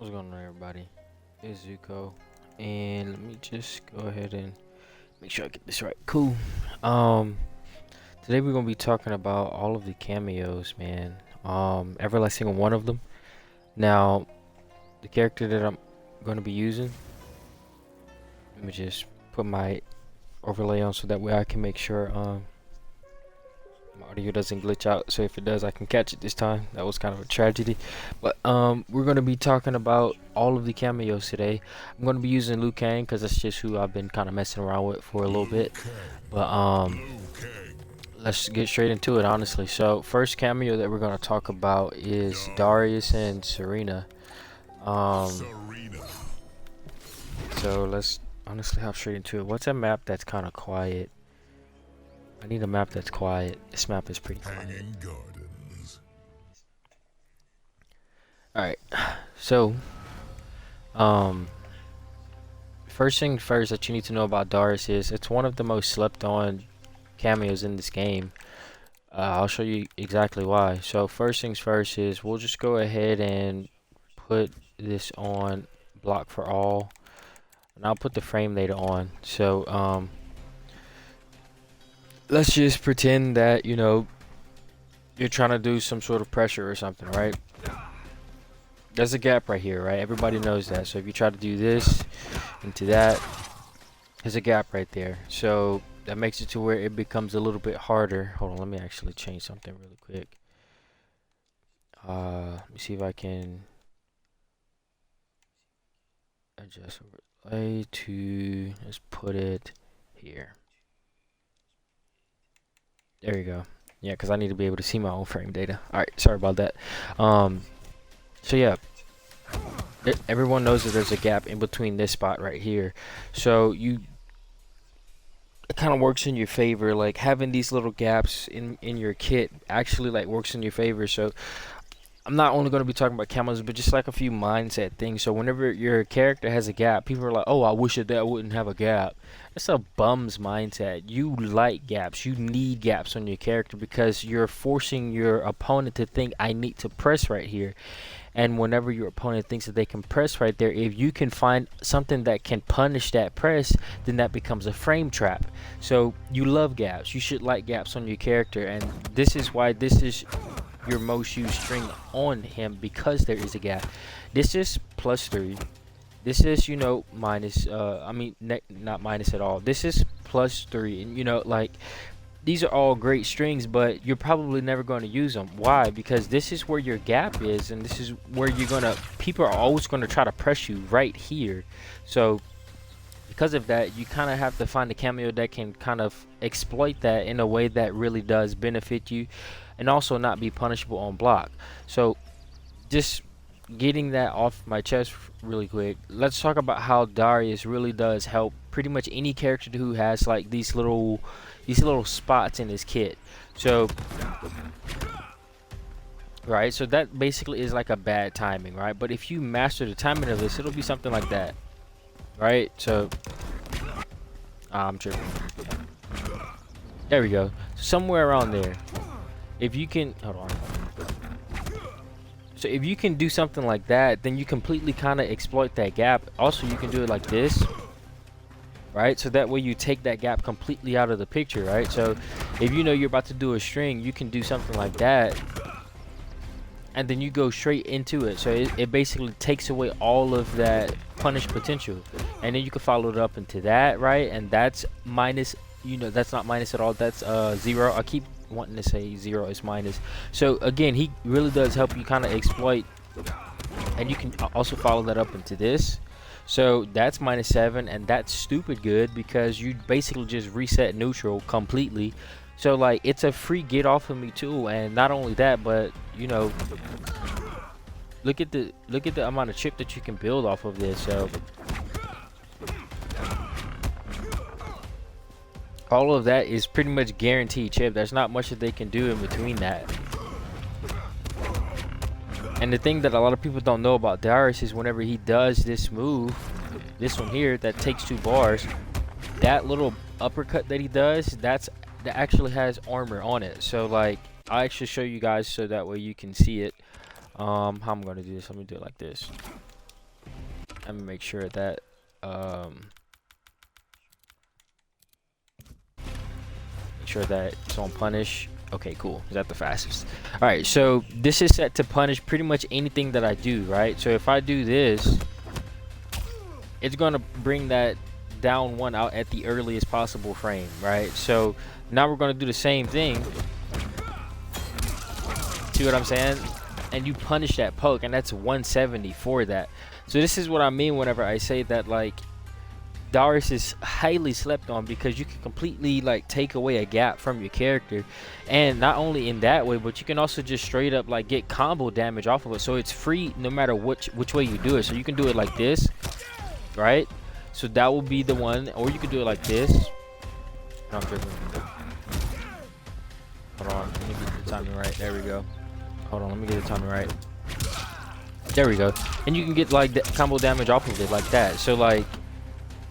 What's going on, everybody? It's Zuko, and let me just go ahead and make sure I get this right. Cool. Today we're gonna be talking about all of the cameos, man. Every last single one of them. Now, the character that I'm gonna be using, let me just put my overlay on so that way I can make sure my audio doesn't glitch out. So if it does, I can catch it this time. That was kind of a tragedy. But we're gonna be talking about all of the cameos today. I'm gonna be using Liu Kang because that's just who I've been kind of messing around with for a little bit. But let's get straight into it, honestly. So first cameo that we're gonna talk about is Darrius and Sareena. So let's honestly hop straight into it. What's a map that's kind of quiet? I need a map that's quiet. This map is pretty quiet. Alright, so first thing first that you need to know about Darrius is it's one of the most slept on cameos in this game. I'll show you exactly why. So first things first is we'll just go ahead and put this on block for all, and I'll put the frame data on. So let's just pretend that, you know, you're trying to do some sort of pressure or something, right? There's a gap right here, right? Everybody knows that. So if you try to do this into that, there's a gap right there. So that makes it to where it becomes a little bit harder. Hold on, let me actually change something really quick. Let me see if I can adjust overlay to, let's put it here. There you go. Yeah, because I need to be able to see my own frame data. Alright, sorry about that. So yeah, everyone knows that there's a gap in between this spot right here. So it kind of works in your favor. Like having these little gaps in your kit actually like works in your favor. So I'm not only going to be talking about camos, but just like a few mindset things. So whenever your character has a gap, people are like, oh, I wish that wouldn't have a gap. That's a bum's mindset. You like gaps. You need gaps on your character because you're forcing your opponent to think, I need to press right here. And whenever your opponent thinks that they can press right there, if you can find something that can punish that press, then that becomes a frame trap. So you love gaps. You should like gaps on your character. And this is why this is your most used string on him, because there is a gap. This is +3. This is, you know, minus, not minus at all. This is +3. And, you know, like, these are all great strings, but you're probably never going to use them. Why? Because this is where your gap is, and this is where people are always going to try to press you right here. So, because of that, you kind of have to find a cameo that can kind of exploit that in a way that really does benefit you, and also not be punishable on block. So, just getting that off my chest really quick, let's talk about how Darrius really does help pretty much any character who has like these little spots in his kit. So right, so that basically is like a bad timing, right? But if you master the timing of this, it'll be something like that, right? So I'm tripping. There we go, somewhere around there. If you can, hold on. So if you can do something like that, then you completely kind of exploit that gap. Also, you can do it like this, right? So that way you take that gap completely out of the picture, right? So if you know you're about to do a string, you can do something like that, and then you go straight into it. So it basically takes away all of that punish potential, and then you can follow it up into that, right? And that's minus, you know, that's not minus at all. That's 0. I keep wanting to say 0 is minus. So again, he really does help you kind of exploit, and you can also follow that up into this. So that's -7, and that's stupid good because you basically just reset neutral completely. So like, it's a free get off of me tool. And not only that, but you know, look at the amount of chip that you can build off of this. So all of that is pretty much guaranteed chip. There's not much that they can do in between that. And the thing that a lot of people don't know about Darrius is whenever he does this move, this one here that takes 2 bars, that little uppercut that he does, that actually has armor on it. So like, I'll actually show you guys so that way you can see it. How I'm gonna do this, let me do it like this. Let me make sure that make sure that it's on punish. Okay, cool. Is that the fastest? All right, so this is set to punish pretty much anything that I do, right? So if I do this, it's gonna bring that down one out at the earliest possible frame, right? So now we're gonna do the same thing. See what I'm saying? And you punish that poke, and that's 170 for that. So this is what I mean whenever I say that, like, Darrius is highly slept on, because you can completely like take away a gap from your character, and not only in that way, but you can also just straight up like get combo damage off of it. So it's free no matter which way you do it. So you can do it like this, right? So that will be the one, or you can do it like this. No, I'm tripping. Hold on, let me get the timing right. There we go. Hold on, let me get the timing right. There we go. And you can get like the combo damage off of it like that. So like,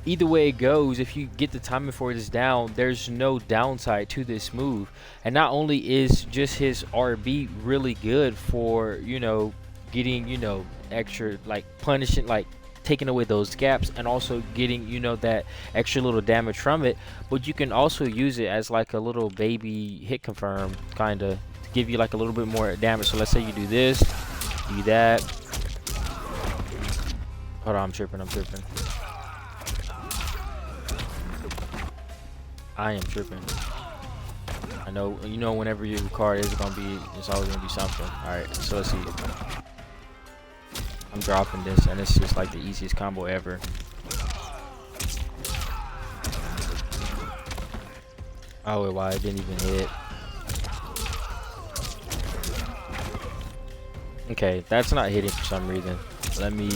either way it goes, if you get the timing for this down, there's no downside to this move. And not only is just his RB really good for, you know, getting, you know, extra like punishing, like taking away those gaps, and also getting, you know, that extra little damage from it, but you can also use it as like a little baby hit confirm, kind of to give you like a little bit more damage. So let's say you do this, do that. Hold on, I'm tripping. I am tripping. I know, you know, whenever your card is gonna be, it's always gonna be something. All right, so let's see. I'm dropping this, and it's just like the easiest combo ever. Oh wait, why it didn't even hit? Okay, that's not hitting for some reason. Let me.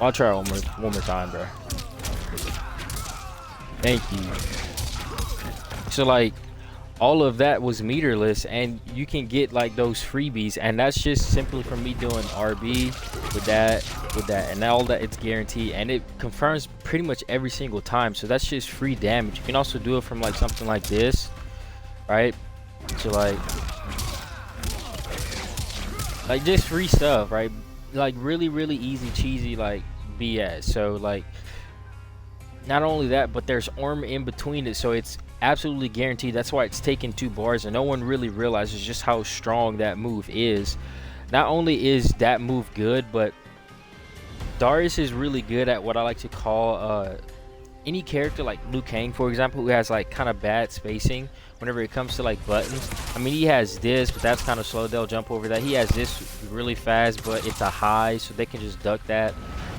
I'll try it one more time, bro. Thank you. So like, all of that was meterless, and you can get like those freebies, and that's just simply from me doing RB with that, and all that. It's guaranteed, and it confirms pretty much every single time. So that's just free damage. You can also do it from like something like this, right? So like just free stuff, right? Like really easy cheesy like BS. So like, not only that, but there's armor in between it, so it's absolutely guaranteed. That's why it's taken 2 bars, and no one really realizes just how strong that move is. Not only is that move good, but Darrius is really good at what I like to call any character like Liu Kang, for example, who has like kind of bad spacing whenever it comes to like buttons. I mean, he has this, but that's kind of slow. They'll jump over that. He has this really fast, but it's a high, so they can just duck that.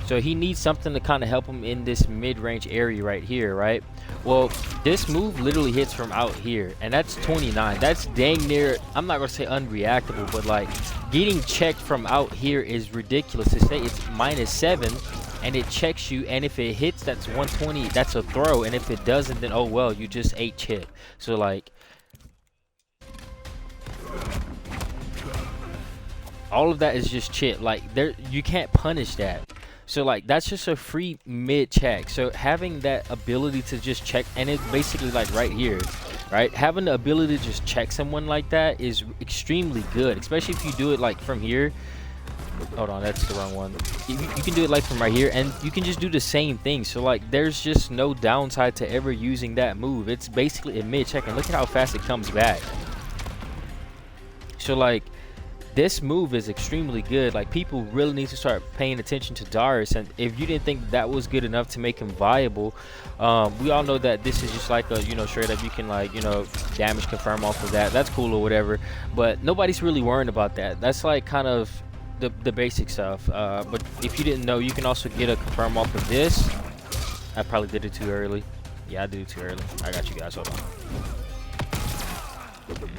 So he needs something to kind of help him in this mid-range area right here, right? Well, this move literally hits from out here, and that's 29. That's dang near, I'm not gonna say unreactable, but like getting checked from out here is ridiculous. To say it's -7, and it checks you, and if it hits, that's 120. That's a throw, and if it doesn't, then oh well, you just ate chip. So like, all of that is just chip. Like, there, you can't punish that. So like, that's just a free mid check. So having that ability to just check, and it's basically like right here, right? Having the ability to just check someone like that is extremely good, especially if you do it like from here. Hold on, that's the wrong one. You can do it like from right here, and you can just do the same thing. So like, there's just no downside to ever using that move. It's basically a mid check, and look at how fast it comes back. So like, this move is extremely good. Like, people really need to start paying attention to Darrius, and if you didn't think that was good enough to make him viable, we all know that this is just like a, you know, straight up, you can like, you know, damage confirm off of that. That's cool or whatever, but nobody's really worrying about that. That's like kind of the basic stuff. But if you didn't know, you can also get a confirm off of this. I probably did it too early. Yeah, I did it too early. I got you guys. Hold on.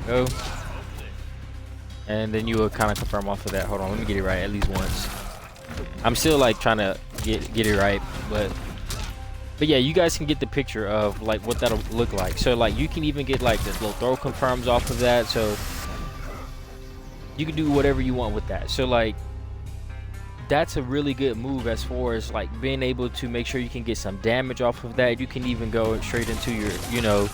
Go. And then you will kind of confirm off of that. Hold on, let me get it right at least once. I'm still like trying to get it right, but yeah, you guys can get the picture of like what that'll look like. So like, you can even get like the little throw confirms off of that, so you can do whatever you want with that. So like, that's a really good move as far as like being able to make sure you can get some damage off of that. You can even go straight into your, you know,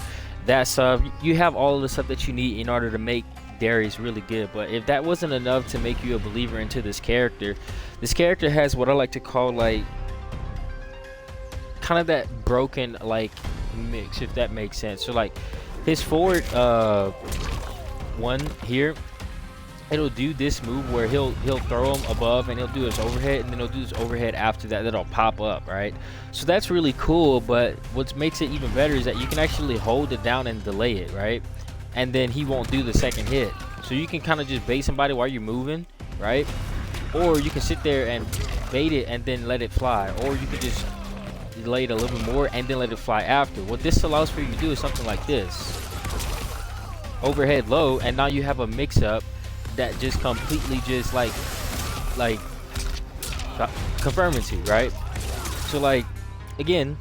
that stuff. You have all of the stuff that you need in order to make Darrius really good. But if that wasn't enough to make you a believer into this character has what I like to call like kind of that broken like mix, if that makes sense. So like his forward one here, it'll do this move where he'll throw him above and he'll do his overhead, and then he'll do his overhead after that that'll pop up, right? So that's really cool. But what makes it even better is that you can actually hold it down and delay it, right? And then he won't do the second hit. So you can kind of just bait somebody while you're moving, right? Or you can sit there and bait it and then let it fly, or you can just delay it a little bit more and then let it fly after. What this allows for you to do is something like this: overhead low, and now you have a mix-up that just completely just like confirmancy, right? So like again,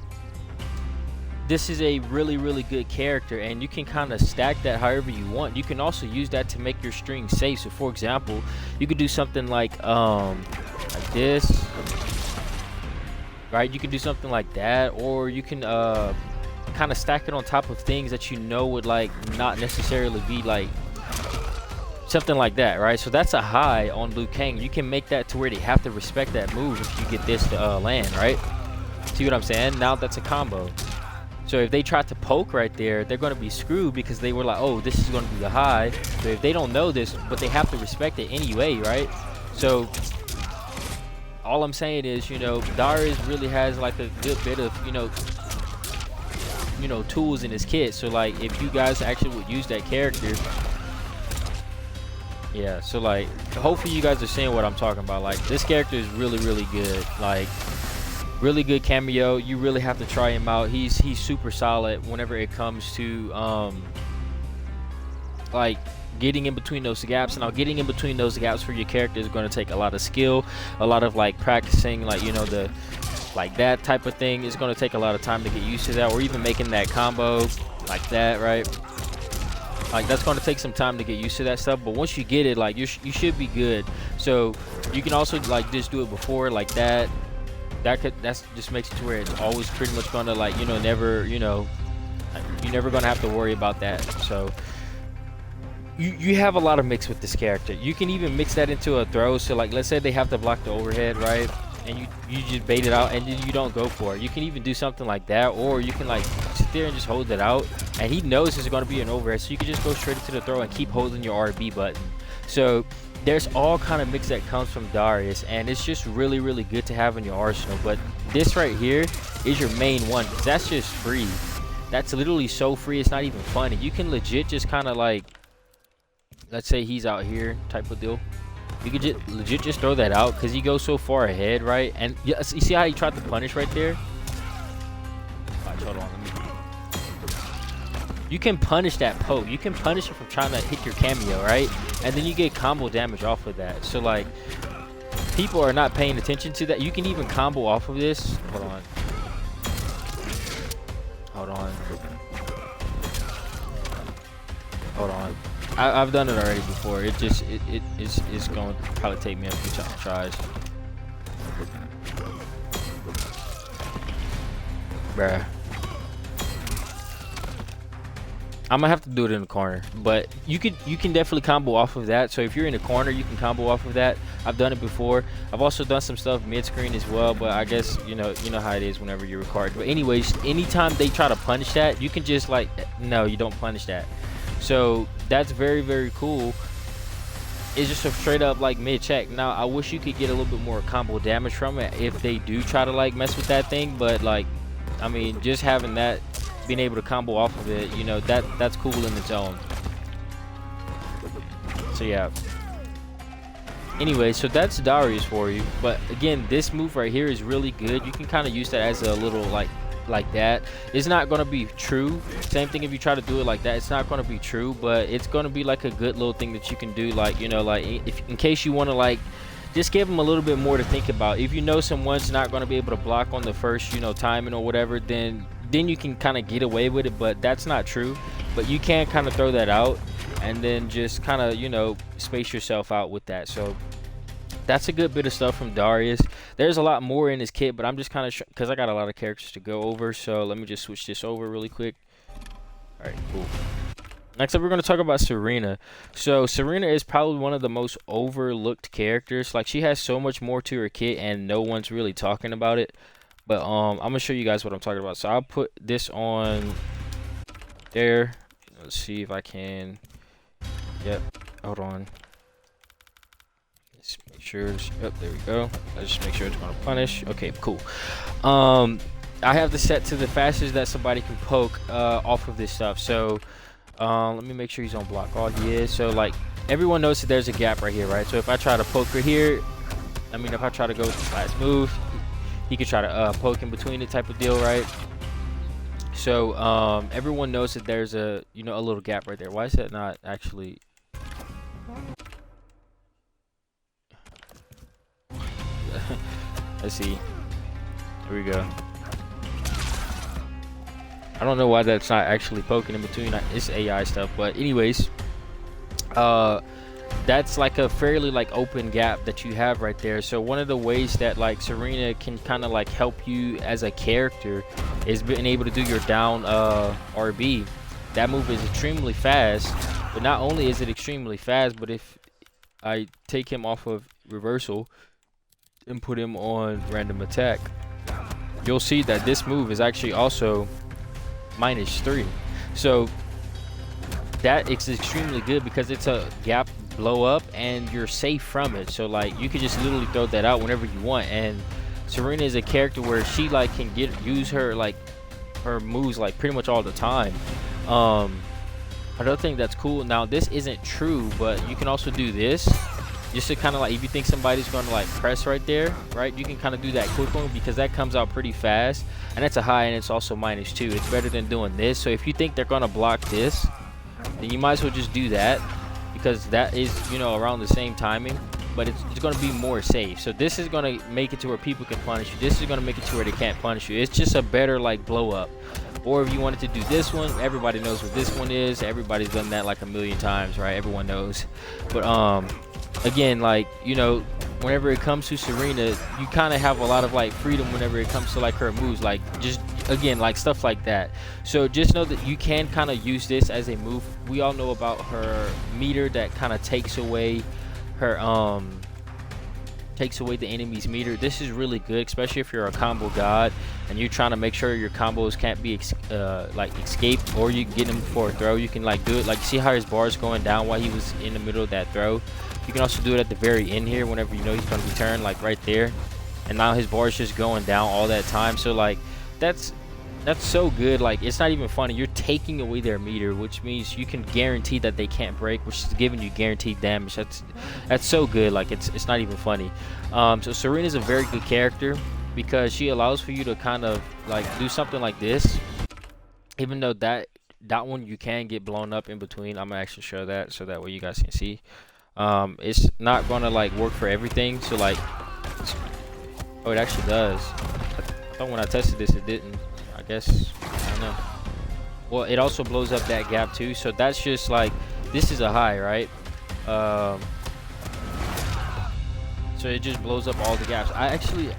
this is a really good character, and you can kind of stack that however you want. You can also use that to make your string safe. So for example, you could do something like this, right? You can do something like that, or you can kind of stack it on top of things that you know would like not necessarily be like something like that, right? So that's a high on Liu Kang. You can make that to where they have to respect that move if you get this to land, right? See what I'm saying? Now that's a combo. So if they try to poke right there, they're going to be screwed because they were like, oh, this is going to be the high. But if they don't know this, but they have to respect it anyway, right? So all I'm saying is, you know, Darrius really has like a good bit of, you know, tools in his kit. So like if you guys actually would use that character, yeah, so like hopefully you guys are seeing what I'm talking about. Like this character is really good, like really good cameo. You really have to try him out. He's super solid whenever it comes to like getting in between those gaps. And now getting in between those gaps for your character is going to take a lot of skill, a lot of like practicing, like, you know, the like that type of thing. Is going to take a lot of time to get used to that, or even making that combo like that, right? Like that's going to take some time to get used to that stuff, but once you get it, like you should be good. So you can also like just do it before like that. That's just makes it to where it's always pretty much going to like, you know, never, you know, you're never going to have to worry about that. So you have a lot of mix with this character. You can even mix that into a throw. So like let's say they have to block the overhead, right? And you just bait it out and then you don't go for it. You can even do something like that, or you can like sit there and just hold it out, and he knows there's going to be an overhead, so you can just go straight into the throw and keep holding your RB button. So there's all kind of mix that comes from Darrius, and it's just really good to have in your arsenal. But this right here is your main one, because that's just free. That's literally so free, it's not even funny. You can legit just kind of like, let's say he's out here type of deal. You could just legit just throw that out because he goes so far ahead, right? And you see how he tried to punish right there? Watch, hold on. You can punish that poke. You can punish it from trying to hit your cameo, right? And then you get combo damage off of that. So like, people are not paying attention to that. You can even combo off of this. Hold on. Hold on. Hold on. I've done it already before. It's going to probably take me a few tries. Bruh. I'm gonna have to do it in the corner, but you can definitely combo off of that. So if you're in the corner, you can combo off of that. I've done it before. I've also done some stuff mid-screen as well, but I guess you know how it is whenever you're recording. But anyways, anytime they try to punish that, you can just like, no, you don't punish that. So that's very cool. It's just a straight up like mid check. Now I wish you could get a little bit more combo damage from it if they do try to like mess with that thing, but like, I mean, just having that, being able to combo off of it, you know, that's cool in its own. So yeah, anyway, so that's Darrius for you. But again, this move right here is really good. You can kind of use that as a little like that. It's not going to be true. Same thing if you try to do it like that, it's not going to be true, but it's going to be like a good little thing that you can do, like, you know, like if in case you want to like just give them a little bit more to think about. If you know someone's not going to be able to block on the first, you know, timing or whatever, then you can kind of get away with it, but that's not true. But you can kind of throw that out and then just kind of, you know, space yourself out with that. So that's a good bit of stuff from Darrius. There's a lot more in his kit, but I'm just kind of, because I got a lot of characters to go over, so let me just switch this over really quick. All right, cool. Next up, we're going to talk about Sareena. So Sareena is probably one of the most overlooked characters. Like, she has so much more to her kit, and no one's really talking about it. But I'm gonna show you guys what I'm talking about. So I'll put this on there. Let's see if I can. Yep. Hold on. Let's make sure. Yep. There we go. Let's just make sure it's gonna punish. Okay. Cool. I have this set to the fastest that somebody can poke off of this stuff. So. Let me make sure he's on block. Oh, he is. So, like, everyone knows that there's a gap right here, right? So, if I try to poke her here, I mean, if I try to go with the last move, he could try to poke in between it type of deal, right? So, everyone knows that there's a, you know, a little gap right there. Why is that not actually... Let's see. Here we go. I don't know why that's not actually poking in between. It's AI stuff, but anyways, that's like a fairly like open gap that you have right there. So one of the ways that like Sareena can kind of like help you as a character is being able to do your down RB. That move is extremely fast, but not only is it extremely fast, but if I take him off of reversal and put him on random attack, you'll see that this move is actually also -3. So that is extremely good because it's a gap blow up and you're safe from it. So like you could just literally throw that out whenever you want. And Sareena is a character where she like can use her like her moves like pretty much all the time. Another thing that's cool, now this isn't true, but you can also do this just to kind of like, if you think somebody's going to like press right there, right, you can kind of do that quick one because that comes out pretty fast, and it's a high and it's also -2. It's better than doing this. So if you think they're going to block this, then you might as well just do that, because that is, you know, around the same timing, but it's going to be more safe. So this is going to make it to where people can punish you. This is going to make it to where they can't punish you. It's just a better like blow up. Or if you wanted to do this one, everybody knows what this one is. Everybody's done that like a million times, right? Everyone knows. But again, like, you know, whenever it comes to Sareena, you kind of have a lot of like freedom whenever it comes to like her moves, like just again like stuff like that. So just know that you can kind of use this as a move. We all know about her meter that kind of takes away her the enemy's meter. This is really good, especially if you're a combo god and you're trying to make sure your combos can't be like escaped, or you can get them before a throw. You can like do it, like see how his bar is going down while he was in the middle of that throw. You can also do it at the very end here whenever you know he's going to return, like right there, and now his bar is just going down all that time. So like that's so good. Like, it's not even funny. You're taking away their meter, which means you can guarantee that they can't break, which is giving you guaranteed damage. That's so good. Like, it's not even funny. So Sareena is a very good character because she allows for you to kind of like do something like this, even though that one you can get blown up in between. I'm gonna actually show that so that way you guys can see. It's not gonna like work for everything. So like, oh, it actually does. I thought when I tested this it didn't. I guess, I don't know. Well, it also blows up that gap too. So that's just like, this is a high, right? So it just blows up all the gaps. I could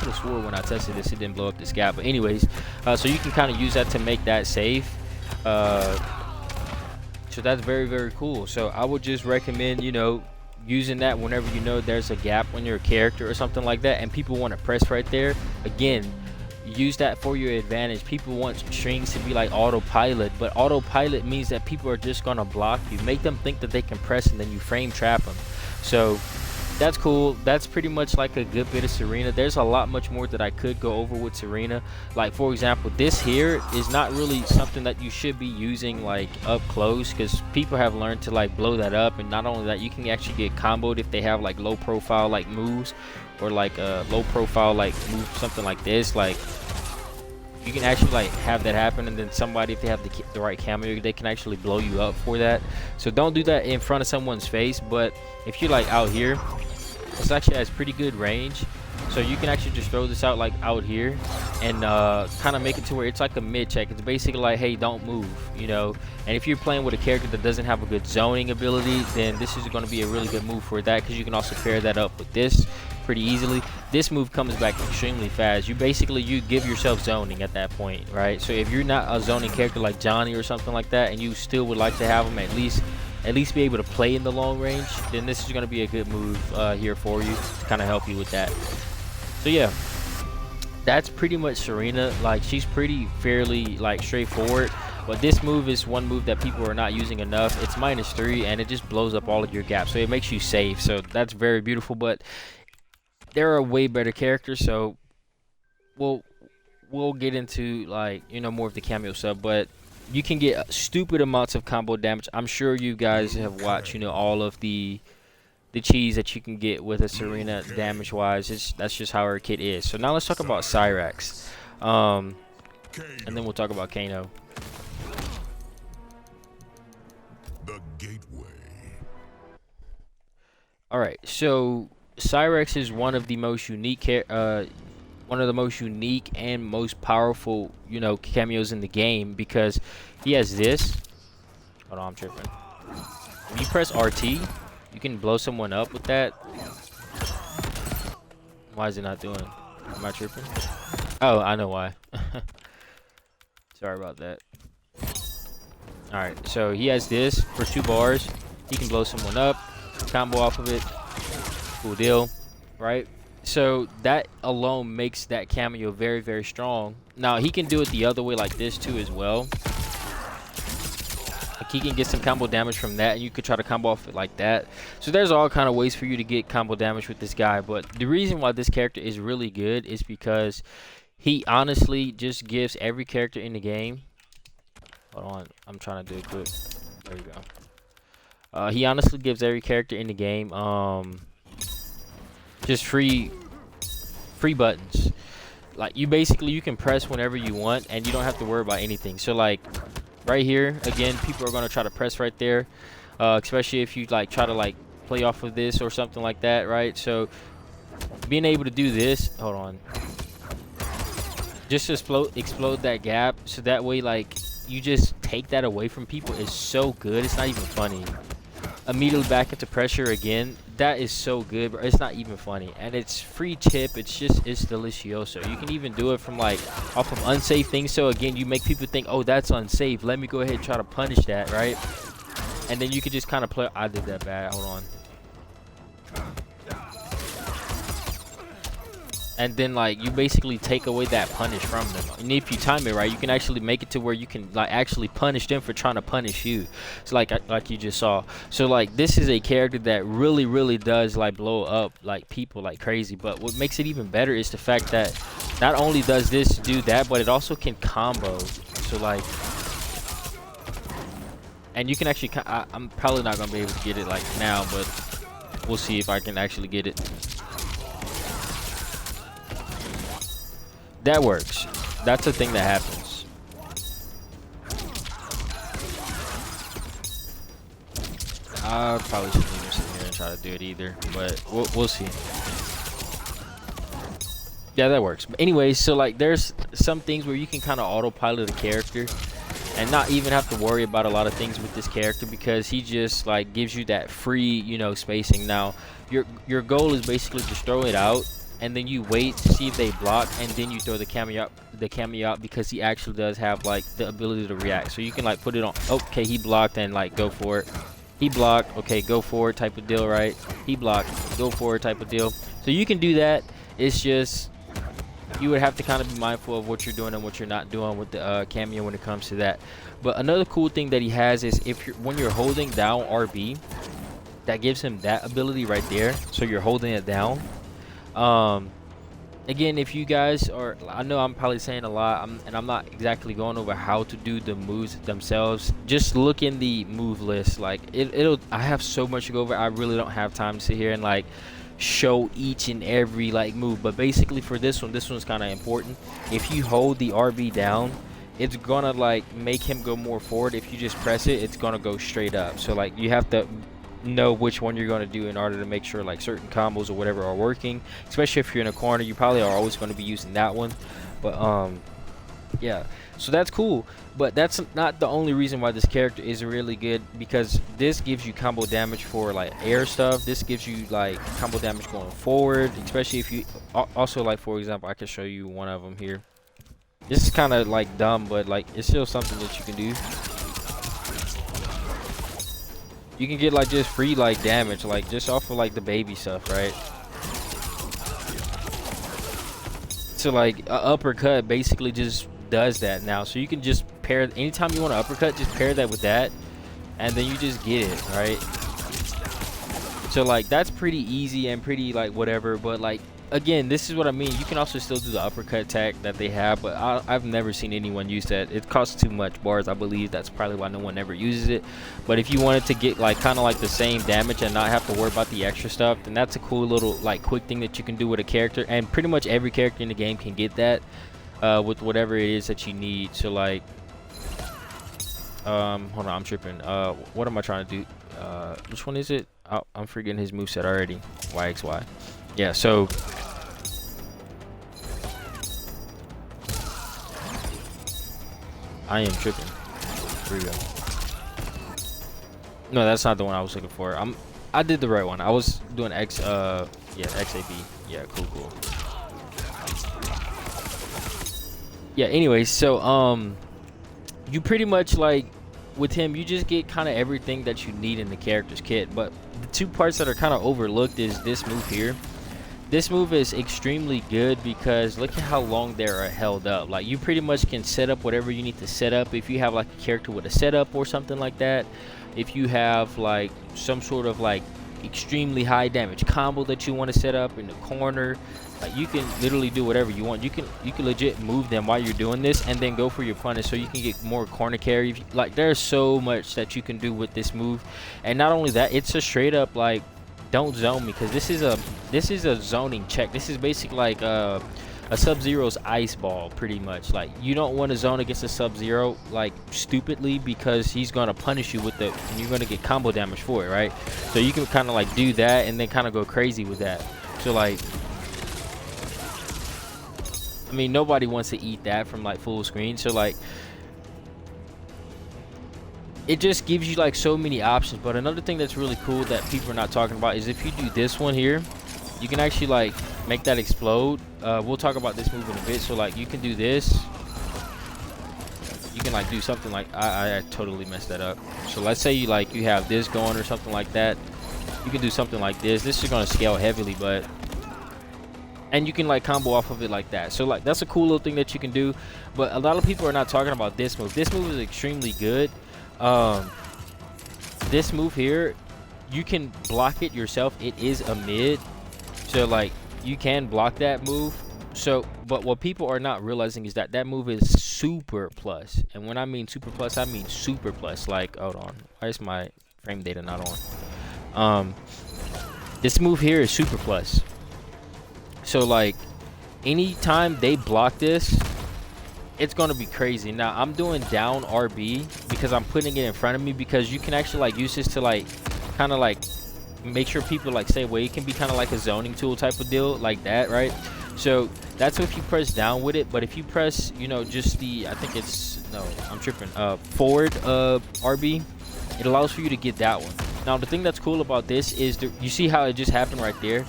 have swore when I tested this it didn't blow up this gap. But anyways, so you can kind of use that to make that safe. So that's very, very cool. So I would just recommend, you know, using that whenever you know there's a gap on your character or something like that and people want to press right there. Again, use that for your advantage. People want strings to be like autopilot, but autopilot means that people are just gonna block you. Make them think that they can press and then you frame trap them. So that's cool. That's pretty much like a good bit of Sareena. There's a lot much more that I could go over with Sareena. Like, for example, this here is not really something that you should be using like up close, because people have learned to like blow that up. And not only that, you can actually get comboed if they have like low profile like moves, or like a low profile like move, something like this. Like, you can actually like have that happen, and then somebody, if they have the right cameo, they can actually blow you up for that. So don't do that in front of someone's face. But if you're like out here, this actually has pretty good range, so you can actually just throw this out like out here and kind of make it to where it's like a mid check. It's basically like, hey, don't move, you know. And if you're playing with a character that doesn't have a good zoning ability, then this is going to be a really good move for that, because you can also pair that up with this pretty easily. This move comes back extremely fast. You give yourself zoning at that point, right? So if you're not a zoning character like Johnny or something like that, and you still would like to have him at least be able to play in the long range, then this is going to be a good move here for you to kind of help you with that. So yeah, that's pretty much Sareena. Like, she's fairly like straightforward, but this move is one move that people are not using enough. It's -3 and it just blows up all of your gaps, so it makes you safe. So that's very beautiful, but there are way better characters, so we'll get into, like, you know, more of the cameo stuff. But you can get stupid amounts of combo damage. I'm sure you guys have watched, you know, all of the cheese that you can get with a Sareena damage wise. That's just how her kit is. So now let's talk about Cyrax, and then we'll talk about Kano. The gateway. All right, so Cyrax is one of the most unique and most powerful, you know, cameos in the game, because he has this. Hold on, I'm tripping. When you press RT, you can blow someone up with that. Why is it not doing? Am I tripping? Oh, I know why. Sorry about that. Alright, so he has this for 2 bars. He can blow someone up, combo off of it. Cool deal, right? So that alone makes that cameo very, very strong. Now he can do it the other way like this too as well. Like, he can get some combo damage from that, and you could try to combo off it like that. So there's all kind of ways for you to get combo damage with this guy. But the reason why this character is really good is because he honestly just gives every character in the game. Hold on, I'm trying to do it quick. There we go. He honestly gives every character in the game just free buttons. Like, you can press whenever you want, and you don't have to worry about anything. So like right here, again, people are going to try to press right there, especially if you like try to like play off of this or something like that, right? So being able to do this, hold on, just explode that gap, so that way like you just take that away from people, is so good. It's not even funny. Immediately back into pressure again. That is so good, but it's not even funny. And it's free tip. It's delicioso. You can even do it from like off of unsafe things. So again, you make people think, oh, that's unsafe, let me go ahead and try to punish that, right? And then you can just kind of play. I did that bad. Hold on. And then like you basically take away that punish from them. And if you time it right, you can actually make it to where you can like actually punish them for trying to punish you. So like you just saw. So like this is a character that really does like blow up like people like crazy. But what makes it even better is the fact that not only does this do that, but it also can combo. So like, and you can actually, I'm probably not gonna be able to get it like now, but we'll see if I can actually get it. That works. That's a thing that happens. I probably shouldn't even sit here and try to do it either, but we'll see. Yeah, that works. But anyways, so like there's some things where you can kind of autopilot a character and not even have to worry about a lot of things with this character, because he just like gives you that free, you know, spacing. Now your goal is basically just throw it out, and then you wait to see if they block, and then you throw the cameo out, because he actually does have like the ability to react. So you can like put it on, okay, he blocked, and like go for it. He blocked, okay, go for it type of deal, right? He blocked, go for it type of deal. So you can do that. It's just you would have to kind of be mindful of what you're doing and what you're not doing with the cameo when it comes to that. But another cool thing that he has is when you're holding down RB, that gives him that ability right there. So you're holding it down. Again, if you guys are, I know I'm probably saying a lot, and I'm not exactly going over how to do the moves themselves. Just look in the move list. Like I have so much to go over. I really don't have time to sit here and like show each and every like move. But basically for this one's kind of important. If you hold the RB down, it's gonna like make him go more forward. If you just press it, it's gonna go straight up. So like you have to know which one you're going to do in order to make sure like certain combos or whatever are working. Especially if you're in a corner, you probably are always going to be using that one. But Yeah, so that's cool, but that's not the only reason why this character is really good, because this gives you combo damage for like air stuff. This gives you like combo damage going forward, especially if you also, like, for example, I can show you one of them here. This is kind of like dumb, but like it's still something that you can do. You can get like just free like damage, like just off of like the baby stuff, right? So like a uppercut basically just does that now. So you can just pair, anytime you want to uppercut, just pair that with that, and then you just get it, right? So like that's pretty easy and pretty like whatever, but like again, this is what I mean. You can also still do the uppercut attack that they have, but I've never seen anyone use that. It costs too much bars, I believe. That's probably why no one ever uses it. But if you wanted to get like kind of like the same damage and not have to worry about the extra stuff, then that's a cool little like quick thing that you can do with a character. And pretty much every character in the game can get that with whatever it is that you need. So like hold on, I'm tripping. What am I trying to do? Which one is it? Oh, I'm forgetting his moveset already. YXY. Yeah, so I am tripping. Here we go. No, that's not the one I was looking for. I did the right one. I was doing X yeah, XAB. Yeah, cool. Yeah, anyway, so you pretty much like with him, you just get kind of everything that you need in the character's kit. But the two parts that are kind of overlooked is this move here. This move is extremely good because look at how long they are held up. Like you pretty much can set up whatever you need to set up. If you have like a character with a setup or something like that, if you have like some sort of like extremely high damage combo that you want to set up in the corner, like you can literally do whatever you want. You can legit move them while you're doing this and then go for your punish so you can get more corner carry. Like there's so much that you can do with this move. And not only that, it's a straight up like don't zone me, because this is a zoning check. This is basically like a Sub-Zero's ice ball, pretty much. Like you don't want to zone against a Sub-Zero like stupidly, because he's gonna punish you with the, and you're gonna get combo damage for it, right? So you can kind of like do that and then kind of go crazy with that. So like, I mean, nobody wants to eat that from like full screen. So like, it just gives you like so many options. But another thing that's really cool that people are not talking about is if you do this one here, you can actually like make that explode. We'll talk about this move in a bit. So like you can do this. You can like do something like, I totally messed that up. So let's say you have this going or something like that. You can do something like this. This is going to scale heavily, but, and you can like combo off of it like that. So like that's a cool little thing that you can do. But a lot of people are not talking about this move. This move is extremely good. This move here, you can block it yourself. It is a mid, so like you can block that move. So but what people are not realizing is that that move is super plus. And when I mean super plus, I mean super plus. Like, hold on, why is my frame data not on? This move here is super plus. So like anytime they block this, it's gonna be crazy. Now I'm doing down RB because I'm putting it in front of me, because you can actually like use this to like kind of like make sure people like stay away. It can be kind of like a zoning tool type of deal like that, right? So that's if you press down with it. But if you press, you know, just the, I think it's, no, I'm tripping, forward RB, it allows for you to get that one. Now the thing that's cool about this is you see how it just happened right there.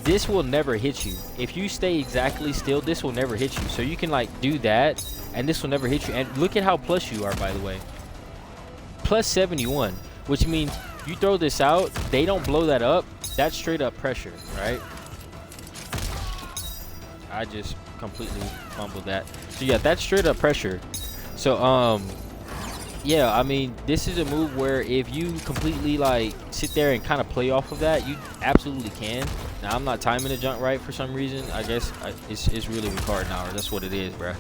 This will never hit you. If you stay exactly still, this will never hit you. So you can like do that and this will never hit you. And look at how plus you are, by the way. Plus 71, which means you throw this out, they don't blow that up. That's straight up pressure, right? I just completely fumbled that. So yeah, that's straight up pressure. So yeah, I mean, this is a move where if you completely like sit there and kind of play off of that, you absolutely can. Now I'm not timing the jump right for some reason. I guess it's really retarded now, or that's what it is, bro.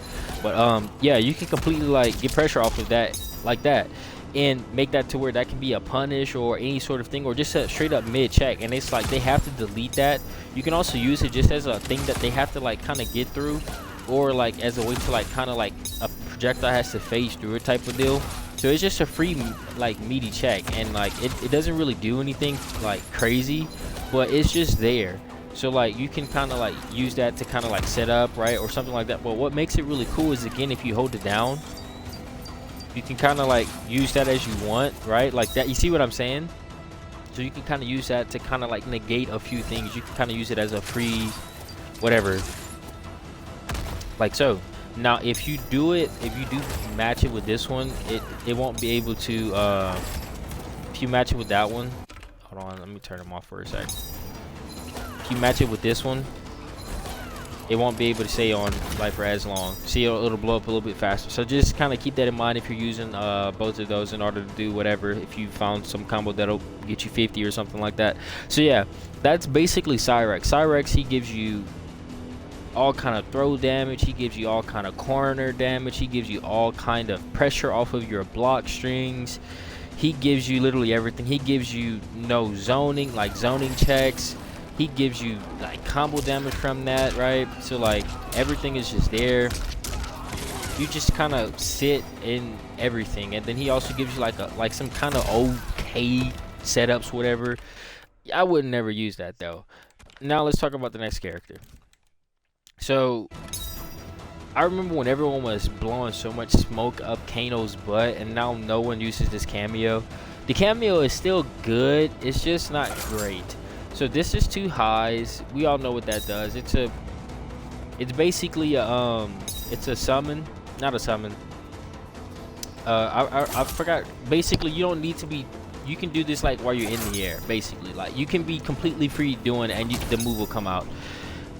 But yeah, you can completely like get pressure off of that like that, and make that to where that can be a punish or any sort of thing, or just a straight up mid check. And it's like they have to delete that. You can also use it just as a thing that they have to like kind of get through, or like as a way to like kind of like a projectile has to phase through it type of deal. So it's just a free like meaty check, and like it doesn't really do anything like crazy, but it's just there. So like you can kind of like use that to kind of like set up, right, or something like that. But what makes it really cool is, again, if you hold it down, you can kind of like use that as you want, right, like that. You see what I'm saying? So you can kind of use that to kind of like negate a few things. You can kind of use it as a free whatever, like so. Now if you do match it with this one, it won't be able to if you match it with that one, hold on, let me turn them off for a sec. If you match it with this one, it won't be able to stay on life for as long. See, it'll blow up a little bit faster. So just kind of keep that in mind if you're using both of those in order to do whatever. If you found some combo that'll get you 50 or something like that. So yeah, that's basically Cyrax. Cyrax, he gives you all kind of throw damage, he gives you all kind of corner damage, he gives you all kind of pressure off of your block strings, he gives you literally everything. He gives you no zoning, like zoning checks, he gives you like combo damage from that, right? So like everything is just there. You just kind of sit in everything. And then he also gives you like some kind of okay setups, whatever. I would never use that though. Now let's talk about the next character. So I remember when everyone was blowing so much smoke up Kano's butt, and now no one uses this cameo. The cameo is still good, it's just not great. So this is 2 highs. We all know what that does. It's basically a it's a summon, not a summon. I forgot. Basically, you don't need to be. You can do this like while you're in the air. Basically, like you can be completely free doing it, and the move will come out.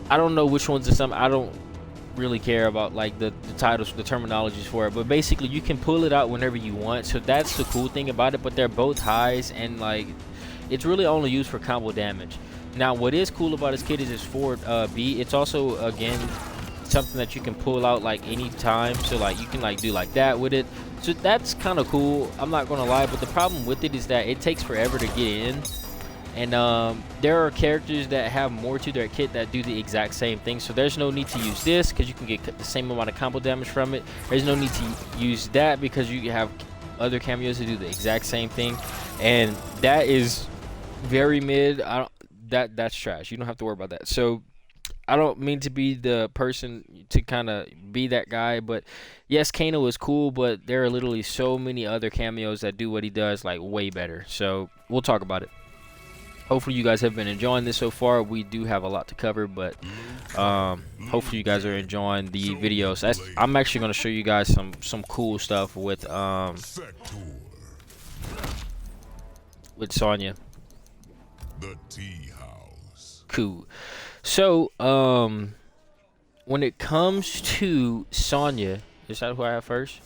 I don't know which one's the summon. I don't really care about like the titles, the terminologies for it, but basically you can pull it out whenever you want. So that's the cool thing about it. But they're both highs, and like it's really only used for combo damage. Now what is cool about this kit is its forward B. It's also, again, something that you can pull out like any time. So like you can like do like that with it. So that's kind of cool, I'm not gonna lie. But the problem with it is that it takes forever to get in. And there are characters that have more to their kit that do the exact same thing. So there's no need to use this because you can get the same amount of combo damage from it. There's no need to use that because you have other cameos that do the exact same thing. And that is very mid. That's trash. You don't have to worry about that. So I don't mean to be the person to kind of be that guy, but yes, Kano is cool, but there are literally so many other cameos that do what he does like way better. So we'll talk about it. Hopefully you guys have been enjoying this so far. We do have a lot to cover, but hopefully you guys are enjoying the videos. I'm actually going to show you guys some cool stuff with Sonya. The tea house. Cool. So when it comes to Sonya, is that who I have first?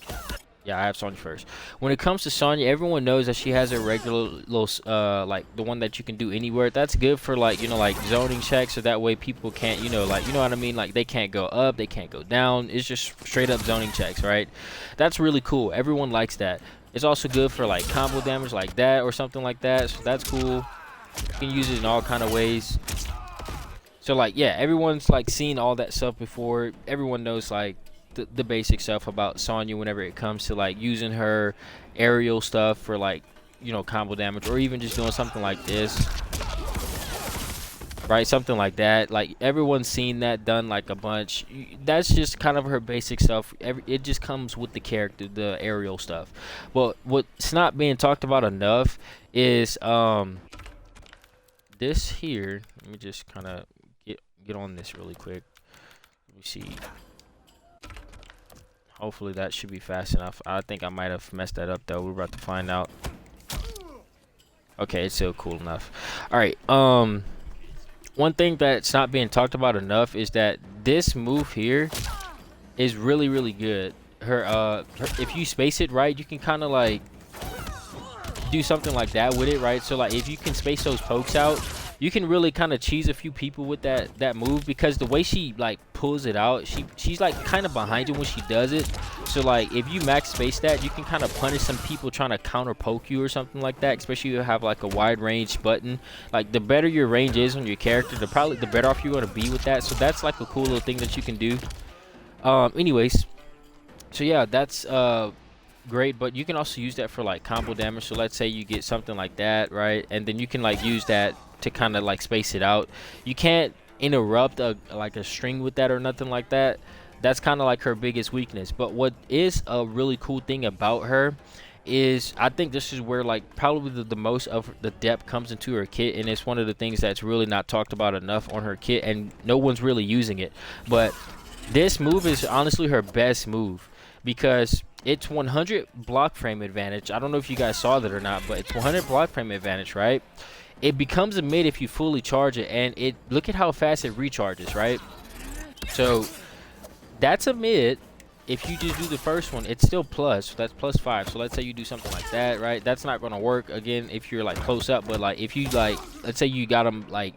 Yeah, I have Sonya first. When it comes to Sonya, everyone knows that she has a regular little, like the one that you can do anywhere. That's good for like, you know, like zoning checks, so that way people can't, you know, like, you know what I mean? Like they can't go up, they can't go down. It's just straight up zoning checks, right? That's really cool. Everyone likes that. It's also good for like combo damage like that or something like that. So that's cool. You can use it in all kind of ways. So like, yeah, everyone's like seen all that stuff before. Everyone knows like the basic stuff about Sonya whenever it comes to like using her aerial stuff for like, you know, combo damage, or even just doing something like this, right? Something like that. Like everyone's seen that done like a bunch. That's just kind of her basic stuff. It just comes with the character, the aerial stuff. But what's not being talked about enough is this here. Let me just kind of get on this really quick. Let me see. Hopefully that should be fast enough. I think I might have messed that up though. We're about to find out. Okay, it's still cool enough. All right. One thing that's not being talked about enough is that this move here is really, really good. Her if you space it right, you can kind of like do something like that with it, right? So like if you can space those pokes out, you can really kind of cheese a few people with that move, because the way she like pulls it out, she's like kind of behind you when she does it. So like if you max space that, you can kind of punish some people trying to counter poke you or something like that, especially if you have like a wide range button. Like the better your range is on your character, the better off you're going to be with that. So that's like a cool little thing that you can do. Anyways, so yeah, that's great. But you can also use that for like combo damage. So let's say you get something like that, right? And then you can like use that to kind of like space it out. You can't interrupt like a string with that or nothing like that. That's kind of like her biggest weakness. But what is a really cool thing about her is, I think this is where like probably the most of the depth comes into her kit, and it's one of the things that's really not talked about enough on her kit, and no one's really using it. But this move is honestly her best move, because it's 100 block frame advantage. I don't know if you guys saw that or not, but it's 100 block frame advantage, right? It becomes a mid if you fully charge it, and it, look at how fast it recharges, right? So that's a mid. If you just do the first one, it's still plus, so that's +5. So let's say you do something like that, right? That's not gonna work again if you're like close up, but like if you like, let's say you got them like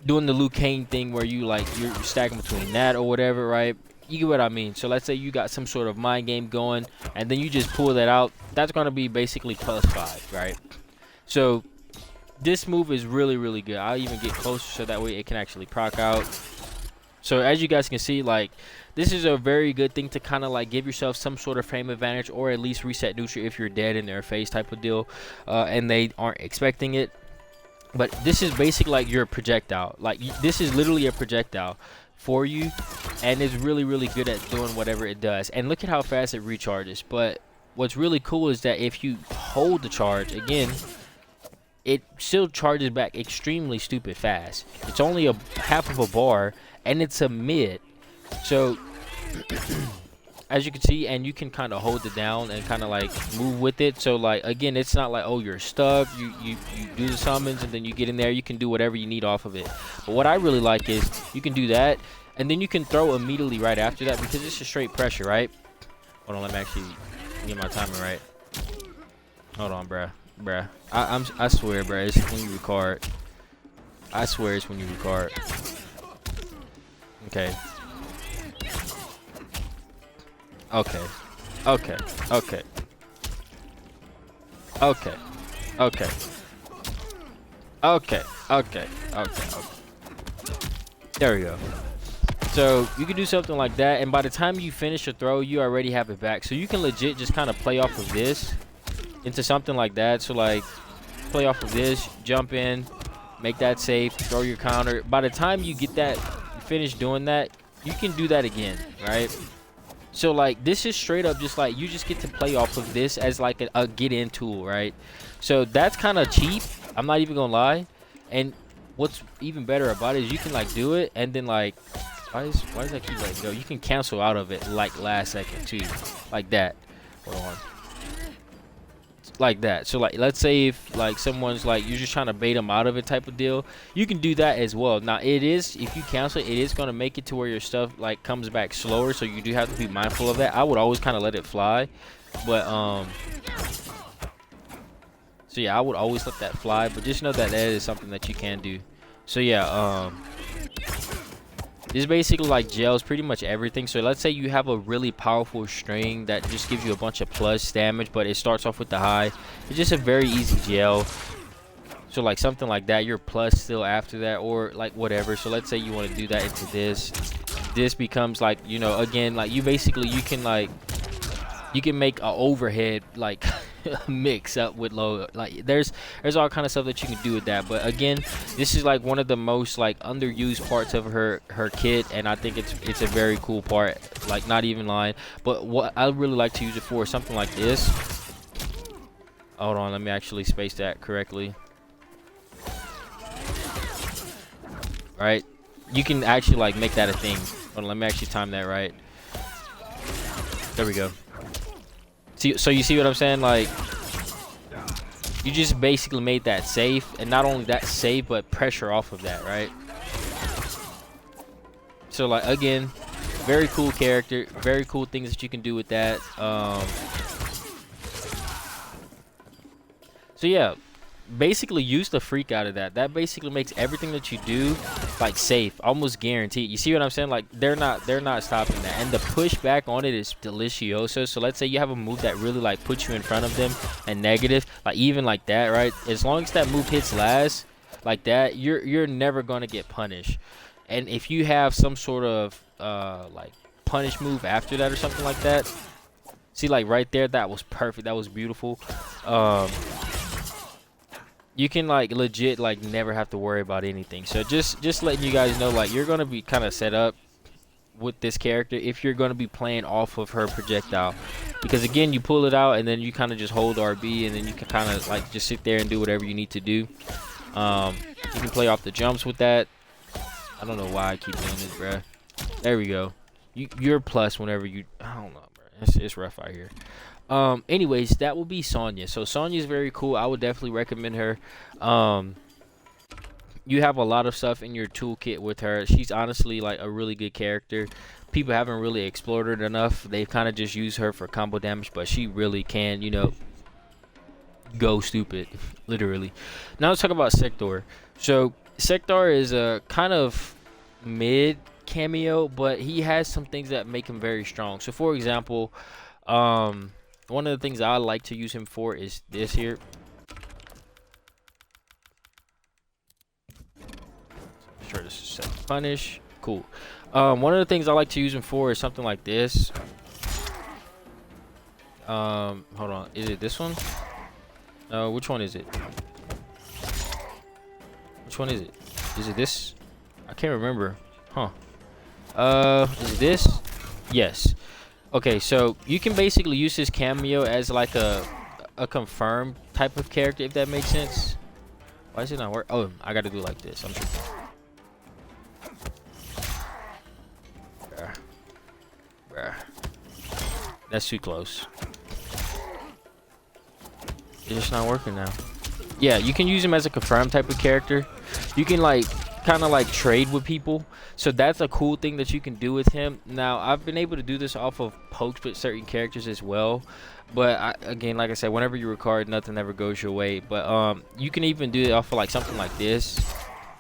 doing the Liu Kang thing where you like you're stacking between that or whatever, right? You get what I mean. So let's say you got some sort of mind game going, and then you just pull that out. That's gonna be basically +5, right? So this move is really, really good. I'll even get closer so that way it can actually proc out. So as you guys can see, like, this is a very good thing to kind of like give yourself some sort of frame advantage, or at least reset neutral if you're dead in their face type of deal, and they aren't expecting it. But this is basically like your projectile. Like, this is literally a projectile for you, and it's really, really good at doing whatever it does. And look at how fast it recharges. But what's really cool is that if you hold the charge again, it still charges back extremely stupid fast. It's only a half of a bar, and it's a mid. So as you can see, and you can kind of hold it down and kind of like move with it. So like, again, it's not like, oh, you're stuck, you do the summons and then you get in there, you can do whatever you need off of it. But what I really like is you can do that, and then you can throw immediately right after that, because it's a straight pressure, right? Hold on, let me actually get my timing right. Hold on, bruh. I swear, bruh, it's when you record. I swear it's when you record. Okay. Okay. Okay. Okay. Okay. Okay. Okay. Okay. Okay. There we go. So you can do something like that, and by the time you finish a throw, you already have it back. So you can legit just kind of play off of this into something like that. So like, play off of this, jump in, make that safe, throw your counter. By the time you get that, finish doing that, you can do that again, right? So like, this is straight up just like, you just get to play off of this as like a get in tool, right? So that's kind of cheap, I'm not even gonna lie. And what's even better about it is you can like do it, and then like, why does that keep letting go? You can cancel out of it like last second too, like that. Hold on. Like that. So like, let's say if like someone's like, you're just trying to bait them out of it type of deal, you can do that as well. Now it is, if you cancel it, it is going to make it to where your stuff like comes back slower, so you do have to be mindful of that. I would always kind of let it fly, but so yeah, I would always let that fly, but just know that that is something that you can do. So yeah, this basically like gels pretty much everything. So let's say you have a really powerful string that just gives you a bunch of plus damage, but it starts off with the high. It's just a very easy gel. So like something like that, you're plus still after that, or like whatever. So let's say you want to do that into this. This becomes like, you know, again, like you basically, you can like, you can make an overhead like mix up with low, like there's all kind of stuff that you can do with that. But again, this is like one of the most like underused parts of her kit, and I think it's a very cool part, like not even lying. But what I really like to use it for is something like this. Hold on, let me actually space that correctly. Right, you can actually like make that a thing. Hold on, let me actually time that right. There we go. So you see what I'm saying? Like, you just basically made that safe, and not only that safe, but pressure off of that, right? So like, again, very cool character, very cool things that you can do with that. So yeah, basically use the freak out of that. That basically makes everything that you do like safe, almost guaranteed. You see what I'm saying? Like, they're not stopping that, and the push back on it is delicioso. So let's say you have a move that really like puts you in front of them and negative, like even like that, right? As long as that move hits last like that, you're never gonna get punished. And if you have some sort of like punish move after that or something like that, see, like right there, that was perfect, that was beautiful. you can like legit like never have to worry about anything. So just letting you guys know, like, you're gonna be kind of set up with this character if you're gonna be playing off of her projectile, because again, you pull it out and then you kind of just hold RB and then you can kind of like just sit there and do whatever you need to do. You can play off the jumps with that. I don't know why I keep doing this, bruh. There we go. You're plus whenever you, I don't know, bruh. It's rough out here. Anyways, that will be Sonya. So Sonya is very cool. I would definitely recommend her. You have a lot of stuff in your toolkit with her. She's honestly like a really good character. People haven't really explored her enough. They've kind of just used her for combo damage, but she really can, you know, go stupid, literally. Now let's talk about Sektor. So Sektor is a kind of mid cameo, but he has some things that make him very strong. So for example, one of the things I like to use him for is this here. Sure, this is set to punish. Cool. One of the things I like to use him for is something like this. Hold on. Is it this one? Which one is it? Which one is it? Is it this? I can't remember. Huh. Is it this? Yes. Okay, so you can basically use this cameo as like a confirmed type of character, if that makes sense. Why is it not work? Oh, I gotta do it like this. I'm tripping. Bruh. That's too close. It's just not working now. Yeah, you can use him as a confirmed type of character. You can like kind of like trade with people, so that's a cool thing that you can do with him. Now I've been able to do this off of pokes with certain characters as well, but again, like I said, whenever you record, nothing ever goes your way. But you can even do it off of like something like this,